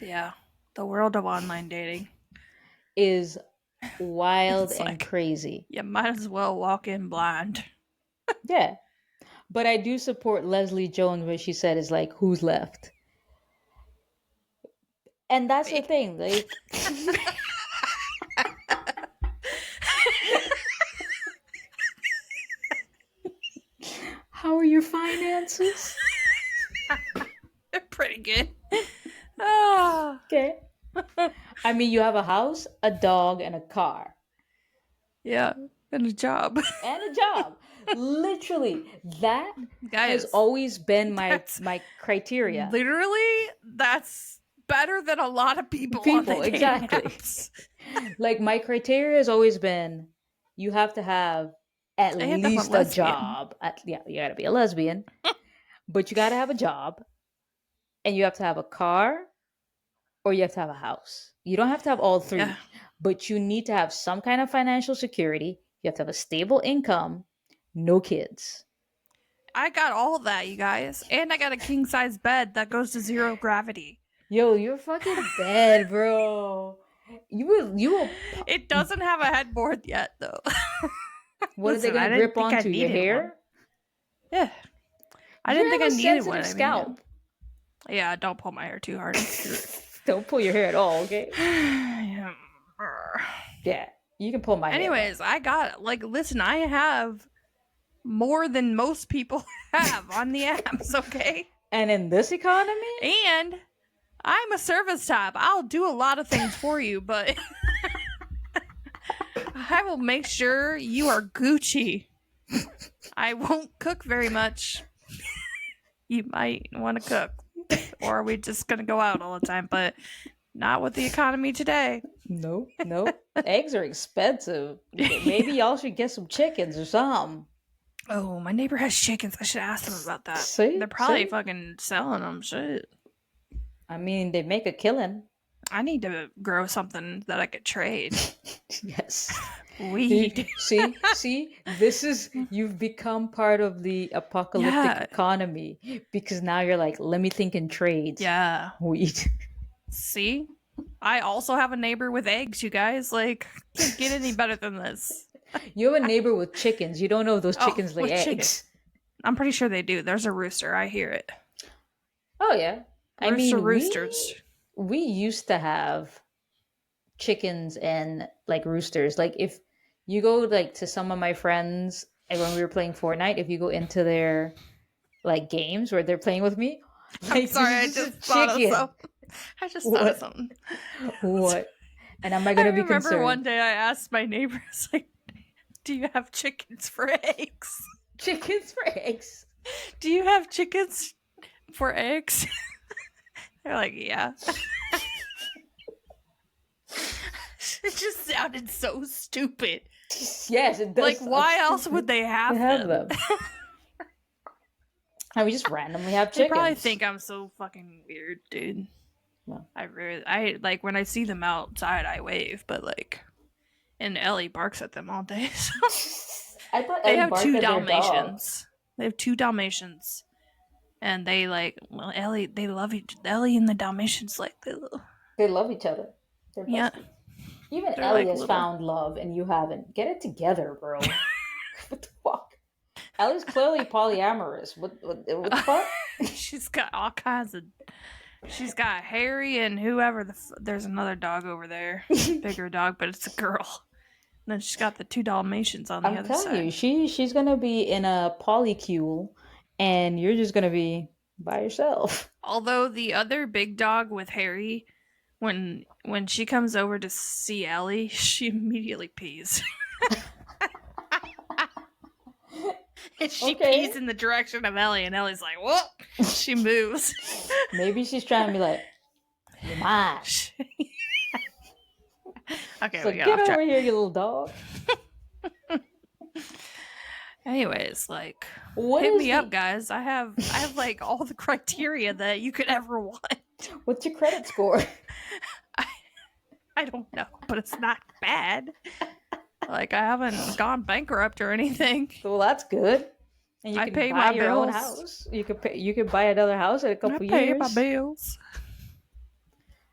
Yeah. The world of online dating. Is wild It's and like- crazy. You might as well walk in blind. Yeah. But I do support Leslie Jones where she said is like, who's left? And that's the thing. Like how are your finances? They're pretty good. Ah. Okay. I mean, you have a house, a dog, and a car. Yeah. And a job. And a job. Literally, that Guys, has always been that's- my criteria. literally, that's better than a lot of people on People, the dating exactly. apps. Like my criteria has always been you have to have at And I'm a least a lesbian. job. Yeah, you gotta be a lesbian. But you gotta have a job. and you have to have a car or you have to have a house. You don't have to have all Yeah. three, but you need to have some kind of financial security. You have to have a stable income, no kids. I got all that, you guys. And I got a king size bed that goes to 0 gravity. Yo, you're fucking bad, bro. You will. It doesn't have a headboard yet, though. What are they Listen, I gonna didn't grip think I onto? Your needed one. hair? Yeah. I You didn't think have I a needed one. sensitive scalp. Yeah, don't pull my hair too hard. Don't pull your hair at all, okay? Yeah. Yeah, you can pull my hair. Anyways, I got, like, listen, I have more than most people have on the apps, okay? And in this economy? And I'm a service type. I'll do a lot of things for you, but I will make sure you are Gucci. I won't cook very much. You might want to cook. Or are we just going to go out all the time? But not with the economy today. No. Eggs are expensive. Maybe y'all should get some chickens or something. Oh, my neighbor has chickens. I should ask them about that. See? They're probably fucking selling them. Shit. I mean, they make a killing. I need to grow something that I could trade. Yes. Weed. See, this is, you've become part of the apocalyptic economy because now you're like, let me think in trades. Yeah. Weed. See? I also have a neighbor with eggs, you guys. Like, can't get any better than this. You have a neighbor with chickens. You don't know if those chickens lay eggs. Chicken. I'm pretty sure they do. There's a rooster. I hear it. Oh, yeah. I mean, roosters. We used to have chickens and like roosters. Like if you go like to some of my friends, and when we were playing Fortnite, if you go into their like games where they're playing with me, like, I'm sorry, I just thought of something. What? And am I gonna be concerned? I remember one day I asked my neighbors, like, do you have chickens for eggs? Chickens for eggs? Do you have chickens for eggs? They're like, yeah. It just sounded so stupid. Yes, it does. Like, why else would they have them? And we just randomly have chickens. They probably think I'm so fucking weird, dude. Well. I like when I see them outside, I wave, but like, and Ellie barks at them all day. So. I thought they have 2 Dalmatians. They have 2 Dalmatians, and they like Ellie. They love each. Ellie and the Dalmatians like they love each other. Yeah. Even Ellie has found love, and you haven't. Get it together, bro. What the fuck? Ellie's clearly polyamorous. What the fuck? She's got all kinds of. She's got Harry and whoever there's another dog over there, bigger dog, but it's a girl. And then she's got the 2 Dalmatians on the other side. I'm telling you, she's gonna be in a polycule, and you're just gonna be by yourself. Although the other big dog with Harry, when she comes over to see Ellie, she immediately pees. And she pees in the direction of Ellie, and Ellie's like, "Whoop!" She moves. Maybe she's trying to be like, "You're mine." Okay, so get over here, you little dog. Anyways, like, hit me up, guys. I have like all the criteria that you could ever want. What's your credit score? I don't know, but it's not bad. Like, I haven't gone bankrupt or anything. Well, that's good. And you can pay buy my your bills. own house. You could buy another house in a couple years. I pay my bills.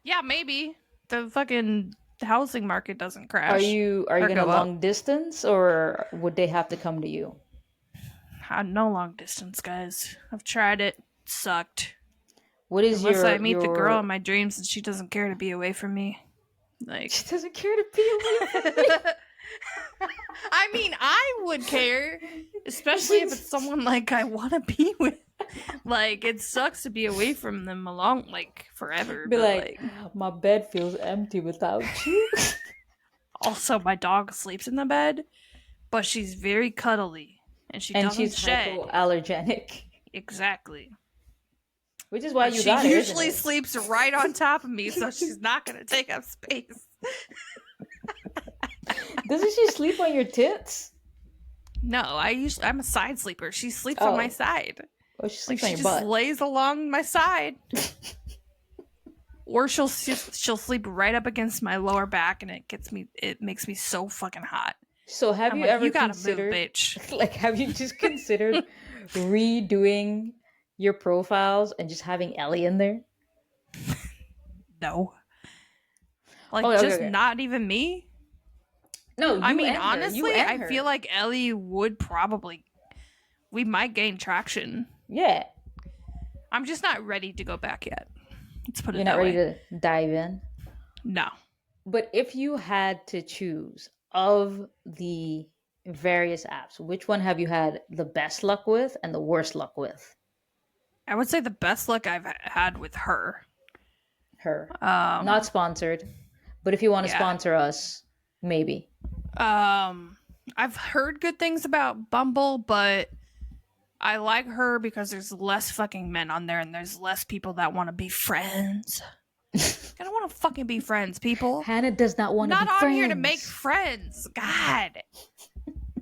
Yeah, maybe the fucking housing market doesn't crash. Are you gonna long distance, or would they have to come to you? No long distance, guys. I've tried it. Sucked. What is Unless I meet the girl in my dreams and she doesn't care to be away from me. Like, she doesn't care to be away from me. I mean, I would care, especially if it's someone like I want to be with. Like, it sucks to be away from them forever. Be like, my bed feels empty without you. Also, my dog sleeps in the bed, but she's very cuddly, and doesn't she's shed. Hypoallergenic. Exactly. Which is why she usually sleeps right on top of me, so she's not going to take up space. Doesn't she sleep on your tits? No, I'm a side sleeper. She sleeps on my side. Oh, she sleeps on your butt. She butt. just lays along my side. or she'll sleep right up against my lower back, and it makes me so fucking hot. So have I'm you like, ever you gotta move, considered, bitch. like, have you just considered redoing your profiles and just having Ellie in there? No. Oh, Like, okay, just okay. not even me. No, I you mean, and her. You honestly, and I feel her. like Ellie would probably, we might gain traction. Yeah. I'm just not ready to go back yet. Let's put You're it not that ready way. to dive in. No. But if you had to choose of the various apps, which one have you had the best luck with and the worst luck with? I would say the best luck I've had with her. Her. Not sponsored, but if you want to Yeah. sponsor us, maybe. I've heard good things about Bumble, but I like her because there's less fucking men on there and there's less people that want to be friends. I don't want to fucking be friends, people. Hannah does not want to Not be on friends. here to make friends. God.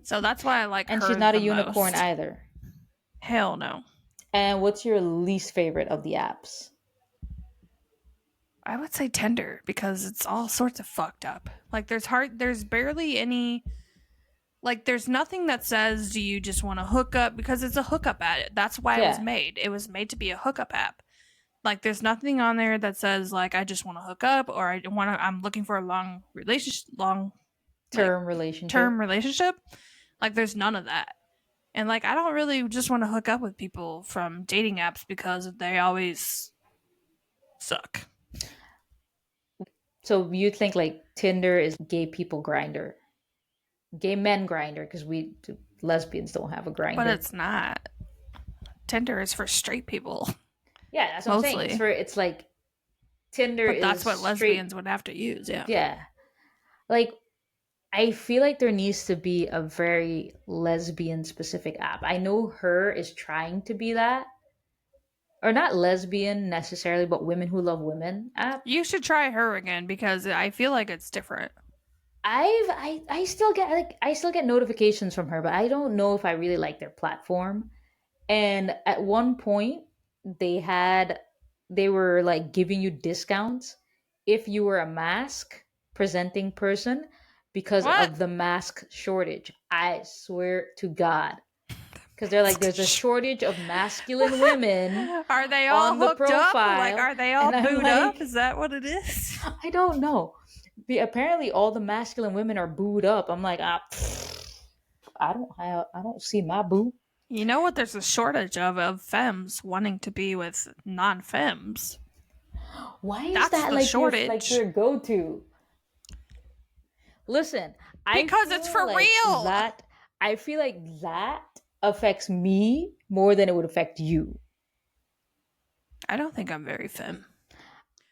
So that's why I like And her she's not a the unicorn most. either. Hell no. And what's your least favorite of the apps? I would say Tinder because it's all sorts of fucked up. Like there's barely any, like there's nothing that says do you just want to hook up, because it's a hookup app. That's why it was Yeah. made. It was made to be a hookup app. Like there's nothing on there that says like I just want to hook up or I'm looking for a long Term relationship. term relationship. Like there's none of that. And like I don't really just want to hook up with people from dating apps because they always suck. So you think like Tinder is gay people grinder, gay men grinder, because we lesbians don't have a grinder. But it's not. Tinder is for straight people. Yeah, that's what I'm saying. It's like Tinder but is that's what straight, lesbians would have to use. Yeah. Yeah. Like I feel like there needs to be a very lesbian specific app. I know Her is trying to be that. Or not lesbian necessarily, but women who love women app. You should try Her again because I feel like it's different. I still get notifications from her, but I don't know if I really like their platform. And at one point they were like giving you discounts if you were a mask presenting person because What? of the mask shortage. I swear to God. Because they're like, there's a shortage of masculine women. Are they all on the hooked up? profile, Like, are they all and I'm booed like- up? Is that what it is? I don't know. Apparently, all the masculine women are booed up. I'm like, I don't see my boo. You know what? There's a shortage of femmes wanting to be with non-femmes. Why is That's that the like shortage. your go-to? Listen, Because it's for real. I feel like that affects me more than it would affect you. I don't think I'm very femme.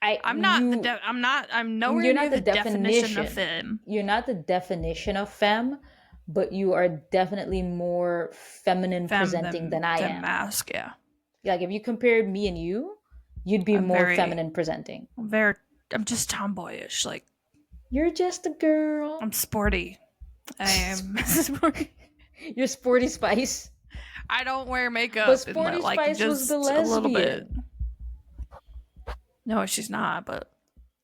I'm nowhere you're near not the definition of femme. You're not the definition of femme, but you are definitely more feminine presenting than I am. Mask, yeah. Like if you compared me and you'd be more feminine presenting. I'm just tomboyish. Like you're just a girl. I'm sporty. I am sporty. You're Sporty Spice. I don't wear makeup. But Sporty Spice was the lesbian. A little bit. No, she's not. But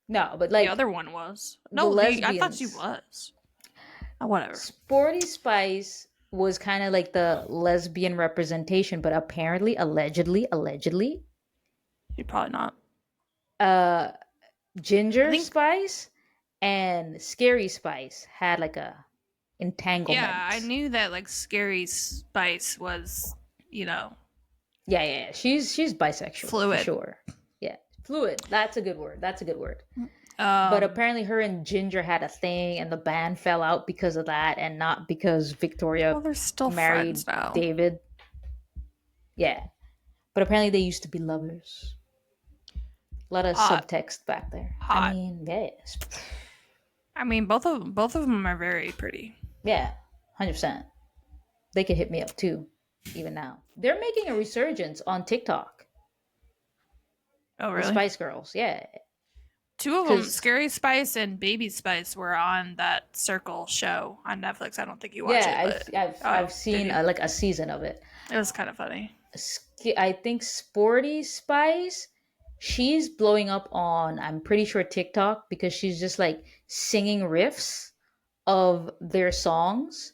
no, but like the other one was. No, I thought she was. Oh, whatever. Sporty Spice was kind of like the lesbian representation, but apparently, allegedly, You're probably not. Ginger Spice and Scary Spice had like a entanglement. Yeah, I knew that. Like Scary Spice was, Yeah. She's bisexual, fluid, for sure. Yeah, fluid. That's a good word. But apparently, her and Ginger had a thing, and the band fell out because of that, and not because Victoria they're still married friends now. David. Yeah, but apparently they used to be lovers. A lot of subtext back there. Hot. I mean, yes. I mean, both of them are very pretty. Yeah, 100%. They could hit me up too, even now. They're making a resurgence on TikTok. Oh, really? The Spice Girls, yeah. Two of them, Scary Spice and Baby Spice, were on that Circle show on Netflix. I don't think you watched it. Yeah, I've seen like a season of it. It was kind of funny. I think Sporty Spice She's blowing up on, I'm pretty sure, TikTok because she's just like singing riffs of their songs,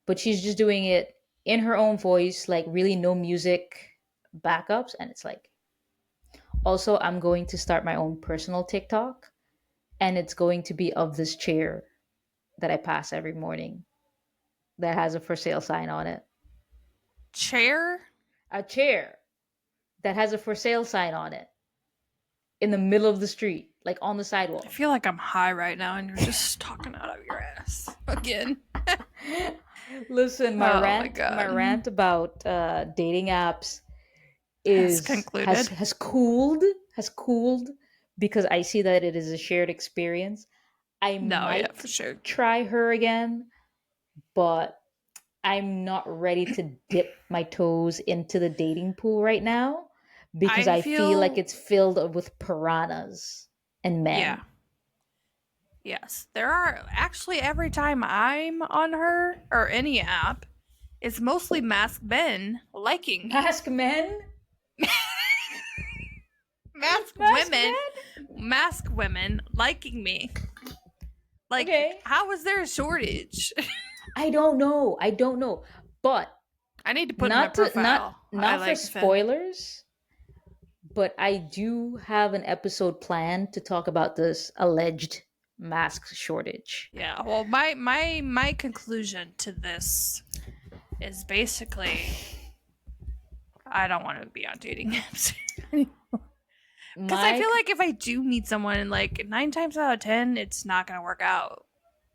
but she's just doing it in her own voice, like really no music backups. And it's like, also, I'm going to start my own personal TikTok, and it's going to be of this chair that I pass every morning that has a for sale sign on it. Chair? A chair that has a for sale sign on it in the middle of the street, like on the I sidewalk. feel like I'm high right now and you're just talking out of your ass. Again. Listen, Oh my my god. rant about dating apps Has is concluded. has cooled because I see that it is a shared experience. I No, yeah, might for sure. try her again, but I'm not ready to dip my toes into the dating pool right now because I I feel like feel it's filled with piranhas and yeah. men. Yes. There are actually every time I'm on her or any app, it's mostly masked men liking me. Mask men? Masked Mask women, men? masked women liking me. Like, Okay. how is there a shortage? I don't know. I don't know. But I need to put in my not to profile. I not for like Finn. spoilers, but I do have an episode planned to talk about this alleged mask shortage. Yeah. Well, my conclusion to this is basically I don't want to be on dating apps anymore. Because I My feel like if I do meet someone, and like 9 times out of 10, it's not gonna work out.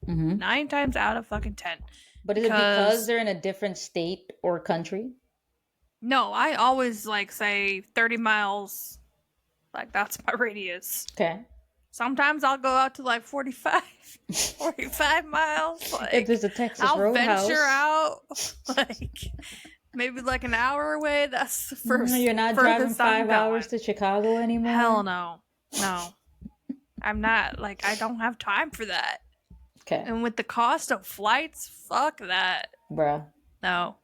Mhm. 9 times out of fucking 10. But is it because Because they're in a different state or country? no, I always like say 30 miles. Like that's my radius. Okay. Sometimes I'll go out to like 45, 45 miles. If Like there's a Texas I'll venture Roadhouse, out like maybe like an hour away. That's the you're not driving furthest I'm 5 hours going. to Chicago Hell anymore. no. No. I'm not like I don't have time for that. Okay, And with the cost of flights, fuck that. bruh. No.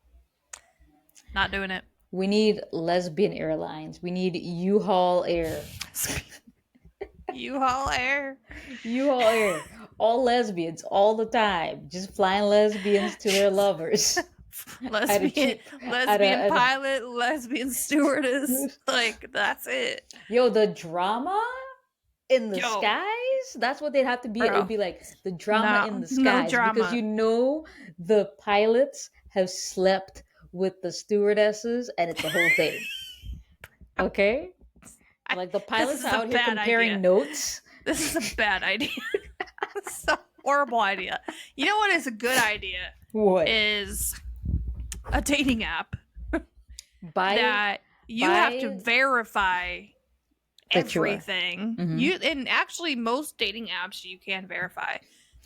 Not doing it. We need lesbian airlines. We need U-Haul Air. U-Haul Air. U-Haul Air. All lesbians, all the time. Just flying lesbians to their lovers. At a lesbian cheap, lesbian at a pilot, lesbian stewardess. Like that's it. yo, the drama in the Yo, skies. That's what they'd have to be. It would bro. be like the drama in No, the no skies because drama. you know the pilots have slept with the stewardesses and it's a whole thing. Okay? I, Like the this pilots is are a out here bad comparing idea. notes. This is a bad idea. This is a horrible idea. You know what is a good idea? What? Is a dating app Buy that you have to buy verify that you are. everything. Mm-hmm. You and actually most dating apps you can verify.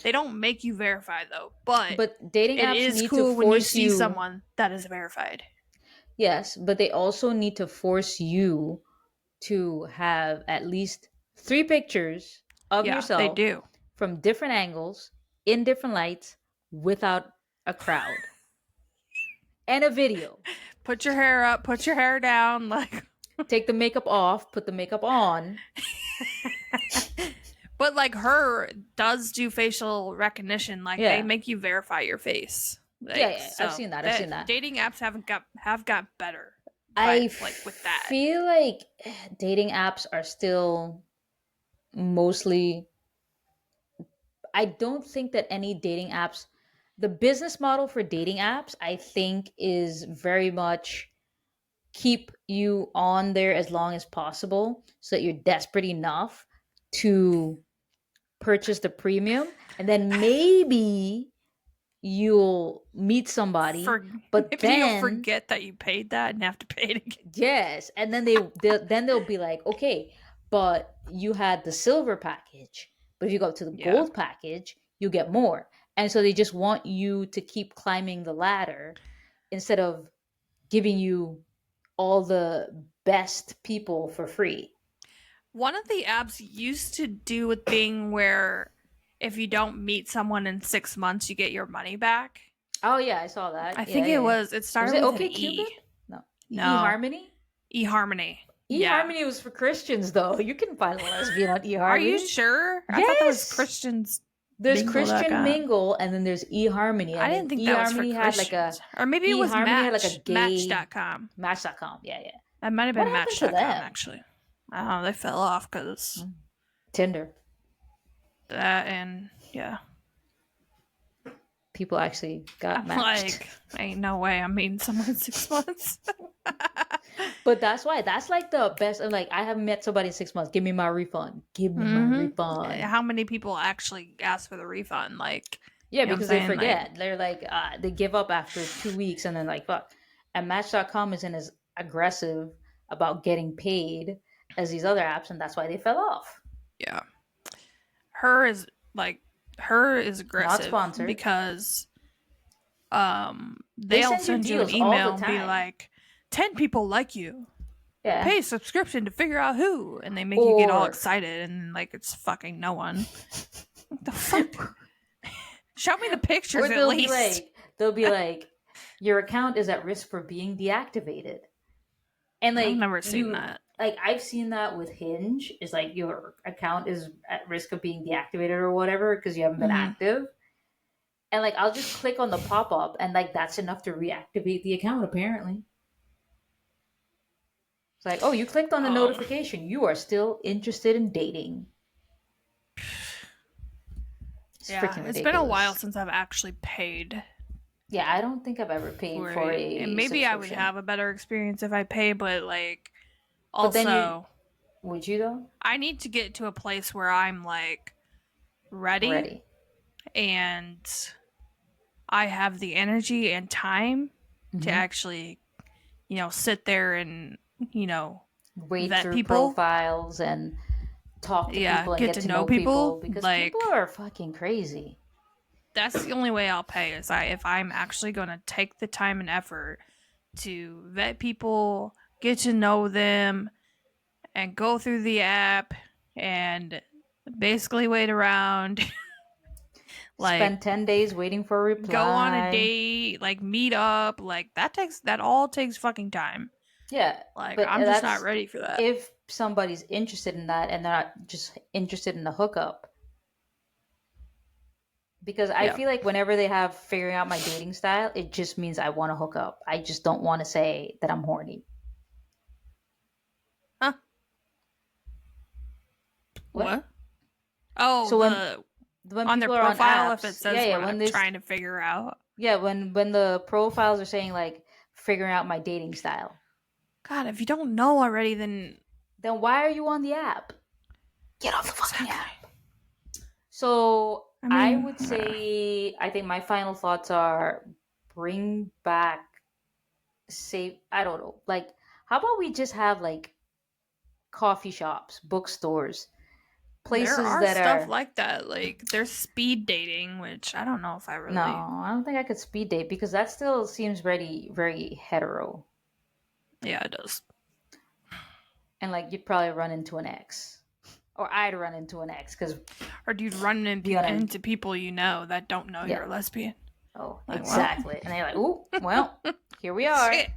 They don't make you verify though, but But dating it apps is need to cool when you force see you. someone that is verified. Yes, but they also need to force you to have at least 3 pictures of Yeah, they yourself do. from different angles, in different lights, without a crowd, and a video. Put your hair up, put your hair down, like Take the makeup off, put the makeup on. but like her does do facial recognition. Like they Yeah. make you verify your face. Like, Yeah, so I've seen that. I've seen that. dating apps have got better. I But like with that. feel like dating apps are still mostly. I don't think that any dating apps, the business model for dating apps, I think is very much keep you on there as long as possible so that you're desperate enough to purchase the premium and then maybe you'll meet somebody, For but maybe you'll then forget that you paid that and have to pay it again. yes, and then they'll be like, okay, but you had the silver package, but if you go to the Yeah. gold package you get more, and so they just want you to keep climbing the ladder instead of giving you all the best people for free. One of the apps used to do a thing where if you don't meet someone in 6 months, you get your money back. Oh yeah, I saw that. I Yeah, think yeah, it yeah. was. It Was started it with an okay E. Cupid? No. No, eHarmony? eHarmony. Yeah. eHarmony was for Christians, though. You can find a lesbian on eHarmony. Are you sure? I thought that was Christians. There's Christian Mingle.com. Mingle, and then there's eHarmony. And I didn't think that was for eHarmony had like a, Christians. Or maybe it was eHarmony Match. had like a gay Match.com. Match.com. Yeah, yeah. That might have been What happened to Match.com, them? actually. I don't know. They fell off because Tinder. that and, yeah. People actually got I'm matched. like, ain't no way I'm meeting someone in 6 months. But that's why. That's like the best. I'm like, I haven't met somebody in 6 months. Give me my refund. Give me my refund. How many people actually ask for the refund? Like, Yeah, you know because what I'm they saying? forget. Like, They're like, they give up after 2 weeks and then like, fuck. And Match.com isn't as aggressive about getting paid as these other apps, and that's why they fell off. yeah. Her is aggressive. Not sponsored. Because they'll send you an deals all email the and be time. like, 10 people like you. Yeah. Pay a subscription to figure out who. And they make you get all Or- excited and like it's fucking no one. What the fuck? Show me the pictures Or at they'll least. they'll be like, your account is at risk for being deactivated. And like, I've never seen that. Like, I've seen that with Hinge. Is like your account is at risk of being deactivated or whatever because you haven't been active. And like, I'll just click on the pop up, and like, that's enough to reactivate the account. Apparently, it's like, oh, you clicked on the notification. You are still interested in dating. It's freaking ridiculous. It's been a while since I've actually paid. Yeah, I don't think I've ever paid for a. And maybe I would have a better experience if I pay, but like, But then also, would you though? I need to get to a place where I'm like ready. And I have the energy and time to actually, sit there and, wait vet through people. profiles and talk to people and get to know people because like, people are fucking crazy. That's the only way I'll pay is if I'm actually going to take the time and effort to vet people, get to know them, and go through the app and basically wait around. Like, spend 10 days waiting for a reply. Go on a date, like meet up, like that all takes fucking time. Yeah. Like, I'm just not ready for that. If somebody's interested in that and they're not just interested in the hookup. Because I feel like whenever they have figuring out my dating style, it just means I want to hook up. I just don't want to say that I'm horny. Huh? What? Oh, so when on their people are profile, on apps, if it says what I'm trying to figure out. Yeah, when the profiles are saying like figuring out my dating style. God, if you don't know already, then why are you on the app? Get off the fucking app. So I would say I think my final thoughts are bring back I don't know. Like, how about we just have like coffee shops, bookstores, places there are that stuff like that. Like, there's speed dating, which I don't know if I really. No, I don't think I could speed date because that still seems very, very hetero. Yeah, it does. And like, you'd probably run into an ex, or I'd run into an ex or you'd run into people that don't know you're a lesbian. Oh, like, exactly. Wow. And they're like, "Ooh, well, here we are." Like,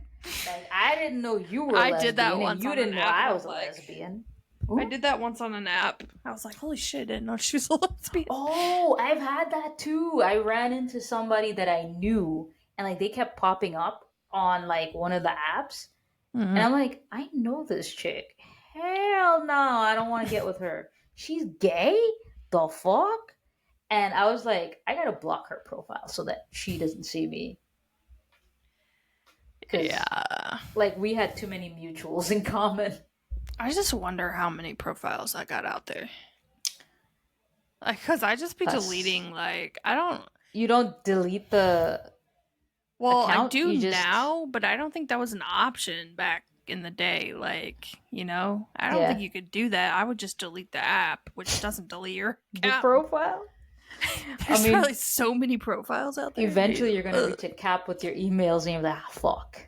I didn't know you were a lesbian. I did that once. You didn't know I was a lesbian. Ooh. I did that once on an app. I was like, holy shit, I didn't know she was a lesbian. Oh, I've had that too. I ran into somebody that I knew, and like, they kept popping up on like one of the apps. And I'm like, I know this chick. Hell no, I don't want to get with her. She's gay? The fuck? And I was like, I gotta block her profile so that she doesn't see me. Yeah. Like, we had too many mutuals in common. I just wonder how many profiles I got out there. Like, because I just be deleting, like, I don't... You don't delete the account? I do now, but I don't think that was an option back in the day. Like, I don't think you could do that. I would just delete the app, which doesn't delete your account. The profile? There's probably so many profiles out there. Eventually, you're going to reach a cap with your emails and you're like, fuck.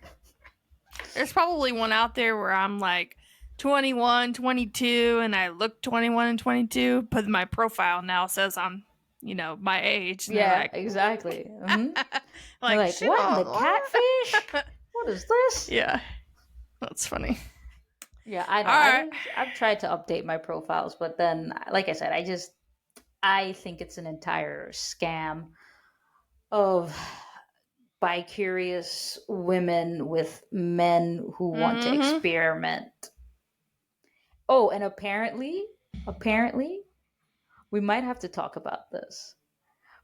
There's probably one out there where I'm like 21, 22, and I look 21 and 22, but my profile now says I'm, my age. Yeah, like, exactly. Mm-hmm. Like, what, the catfish? What is this? Yeah, that's funny. Yeah, I know. All right. I've tried to update my profiles, but then, like I said, I think it's an entire scam of bi-curious women with men who want to Mm-hmm. experiment. Oh, and apparently, we might have to talk about this.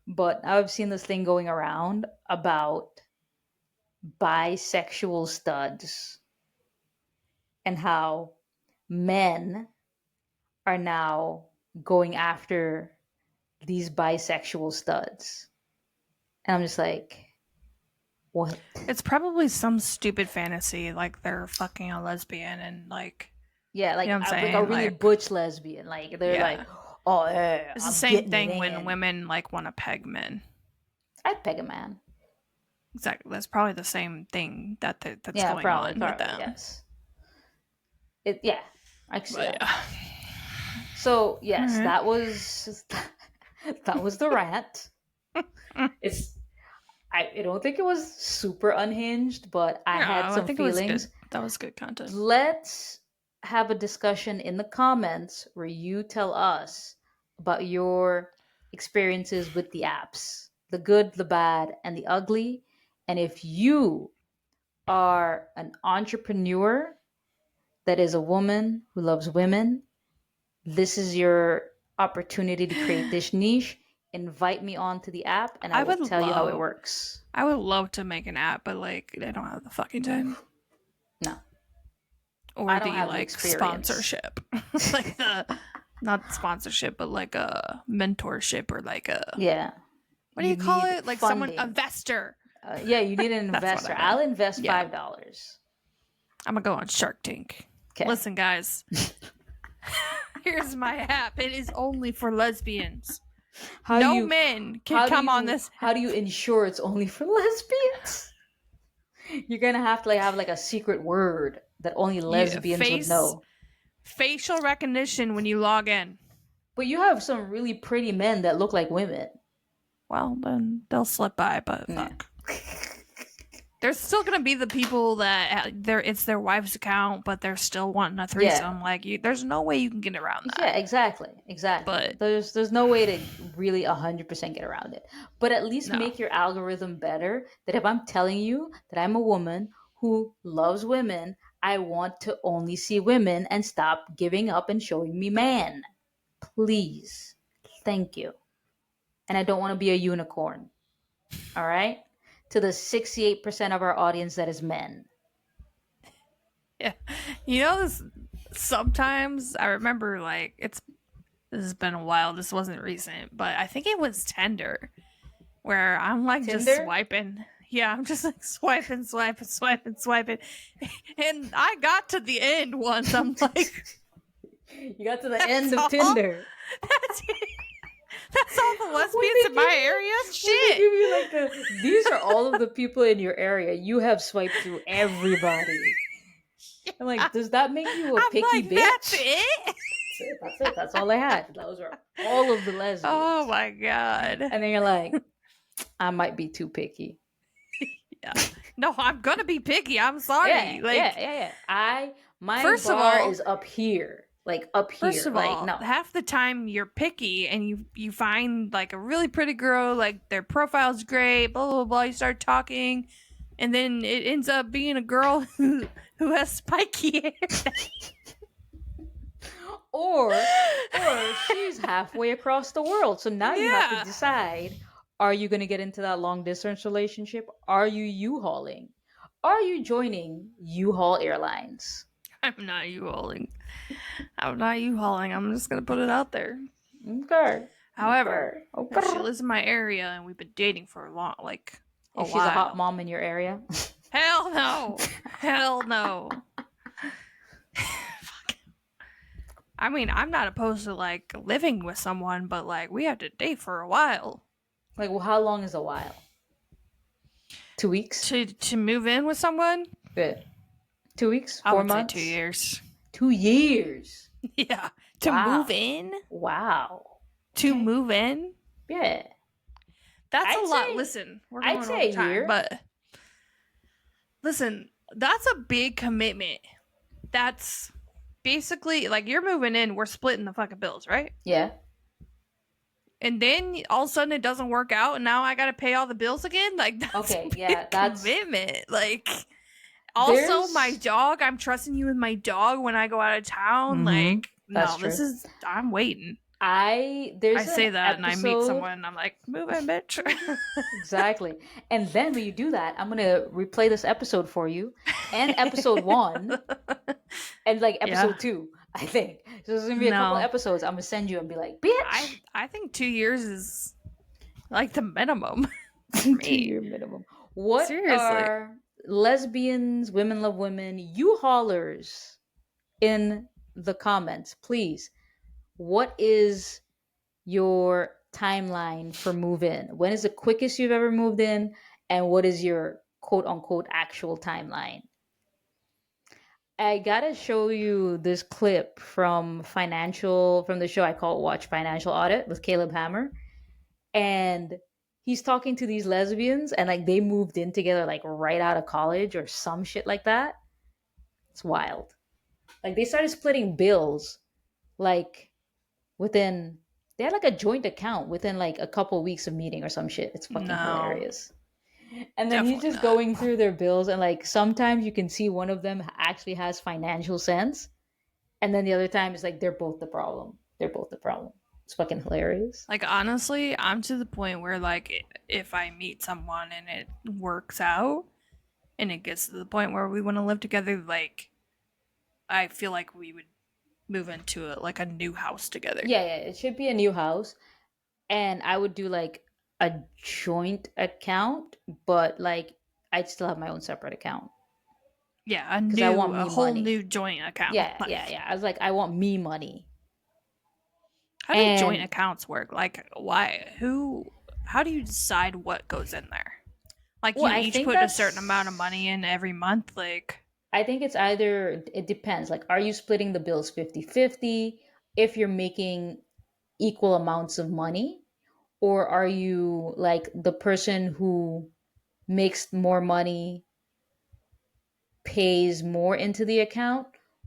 But I've seen this thing going around about bisexual studs and how men are now going after these bisexual studs. And I'm just like, what? It's probably some stupid fantasy, like they're fucking a lesbian and like, Yeah, you know what I'm like a saying? really Like, butch lesbian. Like they're like, yeah. oh, yeah, It's the I'm same getting it thing when in. women like want to peg men. I'd peg a man. Exactly. That's probably the same thing that's Yeah, going probably, on with probably, them. yes. Yeah, I can see But that. yeah. So All yes, right. that was that was the rant. It's I don't think it was super unhinged, but I No, had I some think it was good. feelings. That was good content. Let's have a discussion in the comments where you tell us about your experiences with the apps, the good, the bad, and the ugly. And if you are an entrepreneur that is a woman who loves women, this is your opportunity to create this niche. Invite me onto the app and I I will would tell you how it love works. I would love to make an app, but like I don't have the fucking time. No, Or I don't the have the like experience. sponsorship. Like the not sponsorship, but like a mentorship or like a Yeah, what do you you call need it? Like someone funding. investor. Yeah, you need an That's what I investor. meant. I'll invest Yeah. $5. I'm gonna go on Shark Tank. Okay. Listen, guys. Here's my app. It is only for lesbians. How do No you men can come on this how do you ensure it's only for lesbians? You're gonna have to have like a secret word that only you, lesbians would know. facial recognition when you log in. But you have some really pretty men that look like women. Well, then they'll slip by, but Yeah. fuck. There's still gonna be the people that it's their wife's account, but they're still wanting a Yeah. threesome. Like, there's no way you can get around that. Yeah, exactly. Exactly. But There's no way to really 100% get around it. But at least no, make your algorithm better that if I'm telling you that I'm a woman who loves women, I want to only see women and stop giving up and showing me man. Please. Thank you. And I don't want to be a unicorn. All right? To the 68% of our audience that is men. yeah, you know this. Sometimes I remember like this has been a while. This wasn't recent, but I think it was Tinder where I'm like just Tinder? swiping. Yeah, I'm just like swiping, swiping. And I got to the end once. I'm like, You got to the that's end of all? Tinder. That's it. That's all the When lesbians in my area? when they Shit. give you like these are all of the people in your area. You have swiped through everybody. I'm like, does that make you a I'm picky like, bitch? that's it? That's it. That's it. That's all I had. Those are all of the lesbians. Oh my god. And then you're like, I might be too picky. Yeah. No, I'm gonna be picky. I'm sorry. Yeah, Like, yeah. My first of bar all, is up here. Like up First here. of Like all, no. half the time you're picky and you find like a really pretty girl, like their profile's great, blah blah blah. You start talking, and then it ends up being a girl who has spiky hair. Or she's halfway across the world. So now you have to Yeah, decide, are you going to get into that long distance relationship? Are you U-hauling? Are you joining U-Haul Airlines? I'm not you hauling. I'm not you hauling. I'm just gonna put it out there. Okay. However, if she Okay. lives in my area and we've been dating for a If she's a hot while, mom in your area. hell no, hell no. I mean, I'm not opposed to like living with someone, but like we have to date for a while. Like, well, how long is a while? 2 weeks? To move in with someone, Good. 2 weeks? I Four would say months? 2 years. 2 years. Yeah, to Wow. move in, Wow. to Okay. move in. Yeah. That's I'd a lot. say- Listen, we're I'd going say over a time, year. but listen, that's a big commitment. That's basically, like, you're moving in, we're splitting the fucking bills, right? Yeah. And then all of a sudden it doesn't work out, and now I gotta pay all the bills again? Like, that's a Okay, yeah, big that's commitment. Like, also, my there's dog, I'm trusting you with my dog when I go out of town. mm-hmm, Like, that's no, true. I'm waiting. I There's an say that and I meet episode. someone and I'm like, move in, bitch. Exactly. And then when you do that, I'm gonna replay this episode for you and episode one and like Yeah. episode two, I think. So there's gonna be a couple No. episodes I'm gonna send you and be like, bitch, I think 2 years is like the minimum for me. 2 year minimum. What Seriously. are lesbians, women love women, you haulers in the comments, please. What is your timeline for move in? When is the quickest you've ever moved in? And what is your quote unquote actual timeline? I gotta show you this clip from the show I call Watch Financial Audit with Caleb Hammer. And he's talking to these lesbians and like they moved in together like right out of college or some shit like that. It's wild. Like they started splitting bills like within they had like a joint account within like a couple weeks of meeting or some shit. It's fucking No, hilarious. And then he's definitely just not. going through their bills and like sometimes you can see one of them actually has financial sense and then the other time it's like they're both the problem. They're both the problem. It's fucking hilarious. Like, honestly, I'm to the point where, like, if I meet someone and it works out and it gets to the point where we want to live together, like, I feel like we would move into like a new house together. Yeah, it should be a new house and I would do like a joint account, but like I'd still have my own separate account Yeah, because I want a me whole money. new joint account. Yeah, Like, yeah, yeah. I was like, I want me money. how do joint And accounts work? Like, why? How do you decide what goes in there? Like, well, you each put a certain amount of money in every month? Like, I think it's either, it depends. Like, are you splitting the bills 50-50? If you're making equal amounts of money? Or are you like the person who makes more money pays more into the account?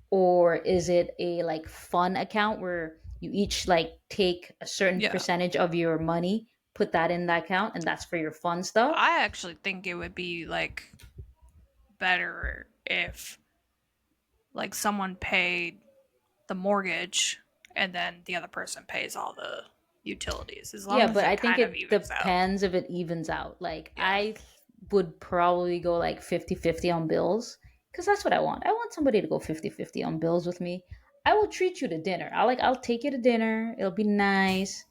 Or is it a like fun account where you each like take a certain yeah. percentage of your money, put that in that account, and that's for your fun stuff? I actually think it would be, like, better if, like, someone paid the mortgage and then the other person pays all the utilities, as long Yeah, as but I it think kind of it evens out. depends if it evens out. Like, Yeah. would probably go like 50-50 on bills because that's what I want. I want somebody to go 50-50 on bills with me. I will treat you to dinner. I'll take you to dinner. It'll be nice.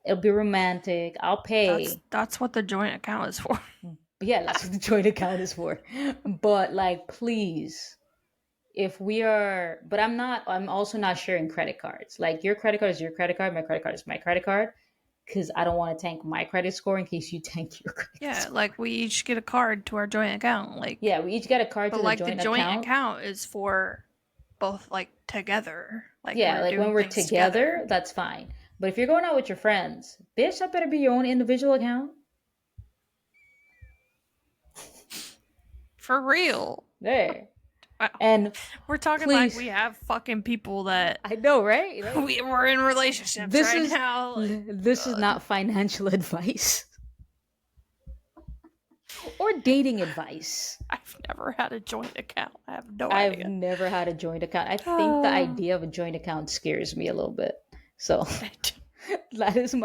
It'll be romantic. I'll pay. That's what the joint account is for. But yeah, that's what the joint account is for. But like, please, if we are, but I'm also not sharing credit cards. Like, your credit card is your credit card, my credit card is my credit card, because I don't want to tank my credit score in case you tank your credit Yeah, score. like, we each get a card to our joint account. Like, Yeah, we each get a card but, to the like, the joint joint account. account is for both, like, together. Like, Yeah, we're like when doing we're things together. together, that's fine. But if you're going out with your friends, bitch, that better be your own individual account. For real. There. Wow. And We're talking please, like we have fucking people that I know, right? we're in relationships This right is now. Like, this is God. not financial advice or dating advice. I've never had a joint account. I have no I've idea. never had a joint account. I think the idea of a joint account scares me a little bit. So that is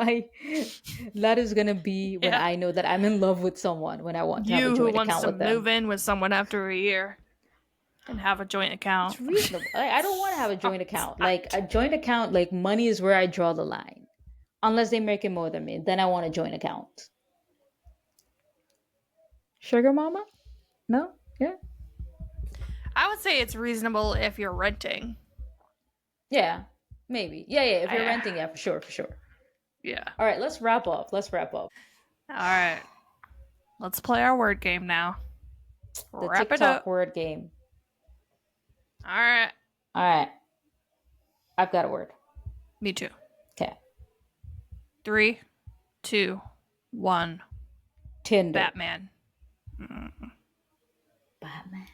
gonna be when Yeah. I know that I'm in love with someone, when I want to have a You who joint wants account to with move them. in with someone after a year and have a joint account. It's reasonable. I don't want to have a joint account. Like, Outside. a joint account, like, money is where I draw the line. Unless they make it more than me, then I want a joint account. Sugar mama? No? Yeah. I would say it's reasonable if you're renting. Yeah. Maybe. Yeah, yeah. If you're I, renting, yeah, for sure, for sure. yeah. All right, let's wrap up. All right. Let's play our word game now. The Wrap it TikTok up. word game. All right. All right. I've got a word. Me too. Okay. 3, 2, 1. Tinder. Batman. Batman.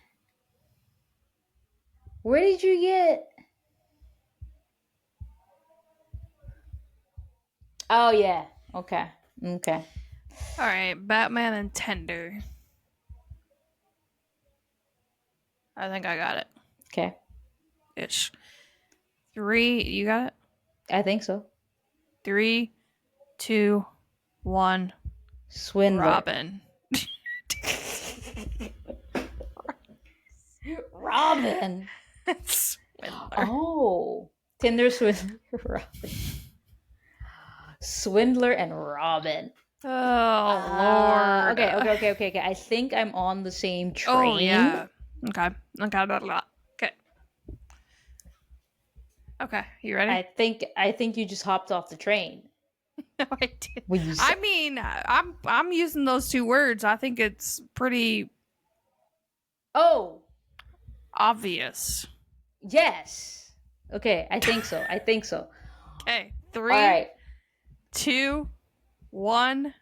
Where did you get Oh yeah. Okay. Okay. All right, Batman and Tender. I think I got it. Okay. Ish. 3. You got it. I think so. 3, 2, 1. Swindler. Robin. Robin. Swindler. Oh. Tinder swindler. Robin. Swindler and Robin. Oh Lord. Okay. I think I'm on the same train. Oh yeah. Okay. Okay. Okay. You ready? I think you just hopped off the train. No, I did. When you I mean, I'm using those 2 words. I think it's pretty Oh, obvious. yes. Okay, I think so. Okay. 3, All right. 2, 1.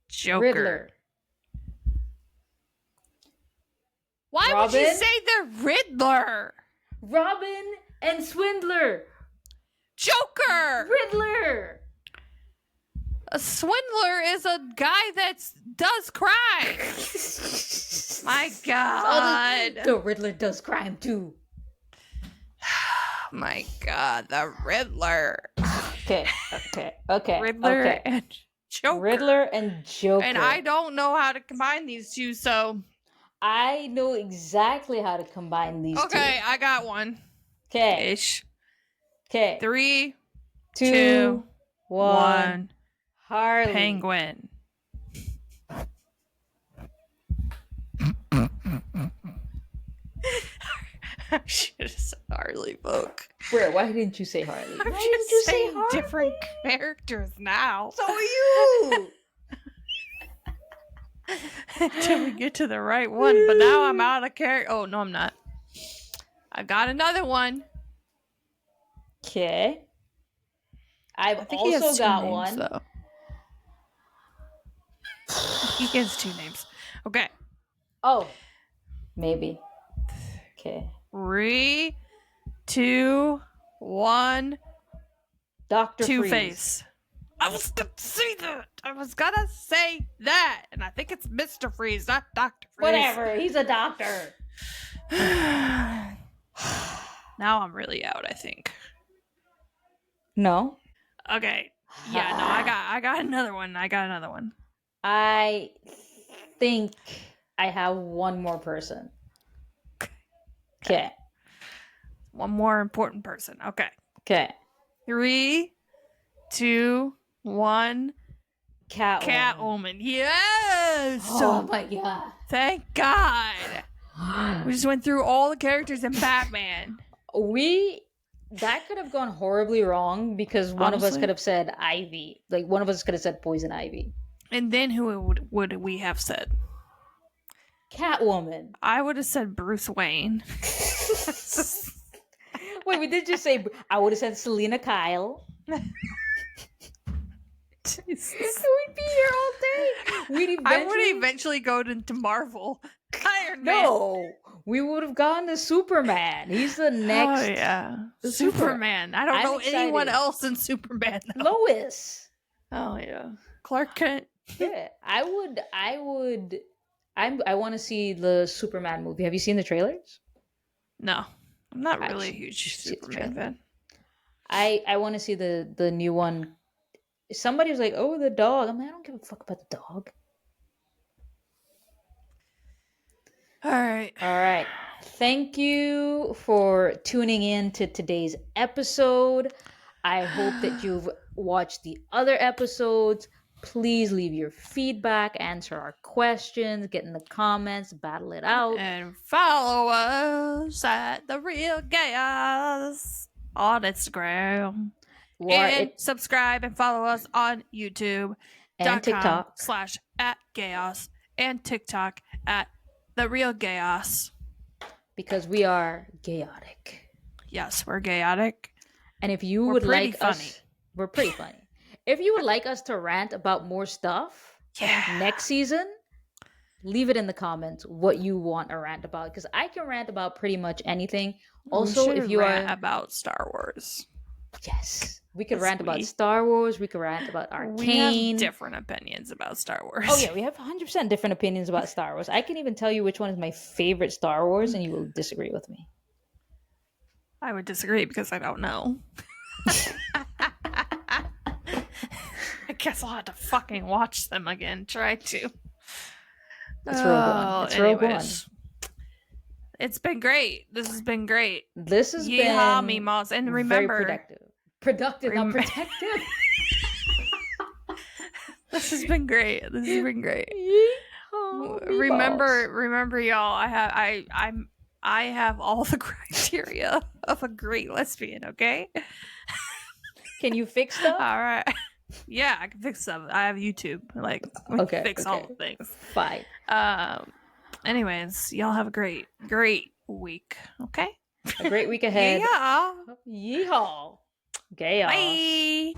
Joker. Riddler. Why would you say the Riddler? Robin and Swindler. Joker. Riddler. A swindler is a guy that does crime. My God. The Riddler does crime too. My God, the Riddler. Okay. Riddler and Joker. Riddler and Joker. And I don't know how to combine these 2, so. I know exactly how to combine these two. Okay, I got one. Okay. Ish. Okay. 3, 2, 2, 1. Harley. Penguin. I should have said Harley book. Where? Why didn't you say Harley? I'm Why just did you say saying Harley? different characters now. So are you. Until we get to the right one. But now I'm out of character. Oh, no, I'm not. I got another one. Okay. I I've think he has also 2 got names, one. though. He has 2 names. Okay. Oh. Maybe. Okay. 3, 2, 1. Dr. Two-Face. I was gonna say that. I was gonna say that. And I think it's Mr. Freeze, not Dr. Freeze. Whatever. He's a doctor. Now I'm really out, I think. No. Okay. Yeah, no, I got another one. I think I have one more person. Okay. One more important person. Okay. Okay. 3, 2, 1. Catwoman. Yes. Oh my god. Thank God. We just went through all the characters in Batman. That could have gone horribly wrong because one of us Honestly. could have said Ivy. Like one of us could have said Poison Ivy. And then who would we have said? Catwoman. I would have said Bruce Wayne. Wait, we did just say I would have said Selena Kyle. Jesus. We'd be here all day. I would eventually go into Marvel. Iron Man. No, we would have gone to Superman. He's the next. Oh yeah, the Superman. I don't I'm know anyone excited. else in Superman. Though. Lois. Oh yeah, Clark Kent. Yeah, I want to see the Superman movie. Have you seen the trailers? No, I'm not really a huge Superman fan. I want to see the new one. Somebody was like, "Oh, the dog." I'm like, I don't give a fuck about the dog. All right. Thank you for tuning in to today's episode. I hope that you've watched the other episodes. Please leave your feedback, answer our questions, get in the comments, battle it out. And follow us at The Real Gayaos on Instagram. And subscribe and follow us on YouTube and TikTok /@Gayaos and TikTok @The Real Gayaos. Because we are chaotic. Yes, we're chaotic. And if you would like us, we're pretty funny. If you would like us to rant about more stuff next season, leave it in the comments what you want a rant about. Because I can rant about pretty much anything. Also, if you rant about Star Wars. Yes. We could 'Cause rant about Star Wars. We could rant about we have Arcane. different opinions about Star Wars. Oh yeah, we have 100% different opinions about Star Wars. I can even tell you which one is my favorite Star Wars, and you will disagree with me. I would disagree because I don't know. I guess I'll have to fucking watch them again. Try to. It's Rogue One. It's Rogue One. It's been great. This has been great. This has Yeehaw, been Meemaws. And very remember, productive. Productive, not protective. This has been great. This has been great. Yeehaw, Remember, y'all. I have all the criteria of a great lesbian. Okay. Can you fix stuff? All right. Yeah, I can fix stuff. I have YouTube. Like, we can fix all the things. Fine. Anyways, y'all have a great week. Okay. A great week ahead. Yeah. Yeehaw. Gayaos. Bye.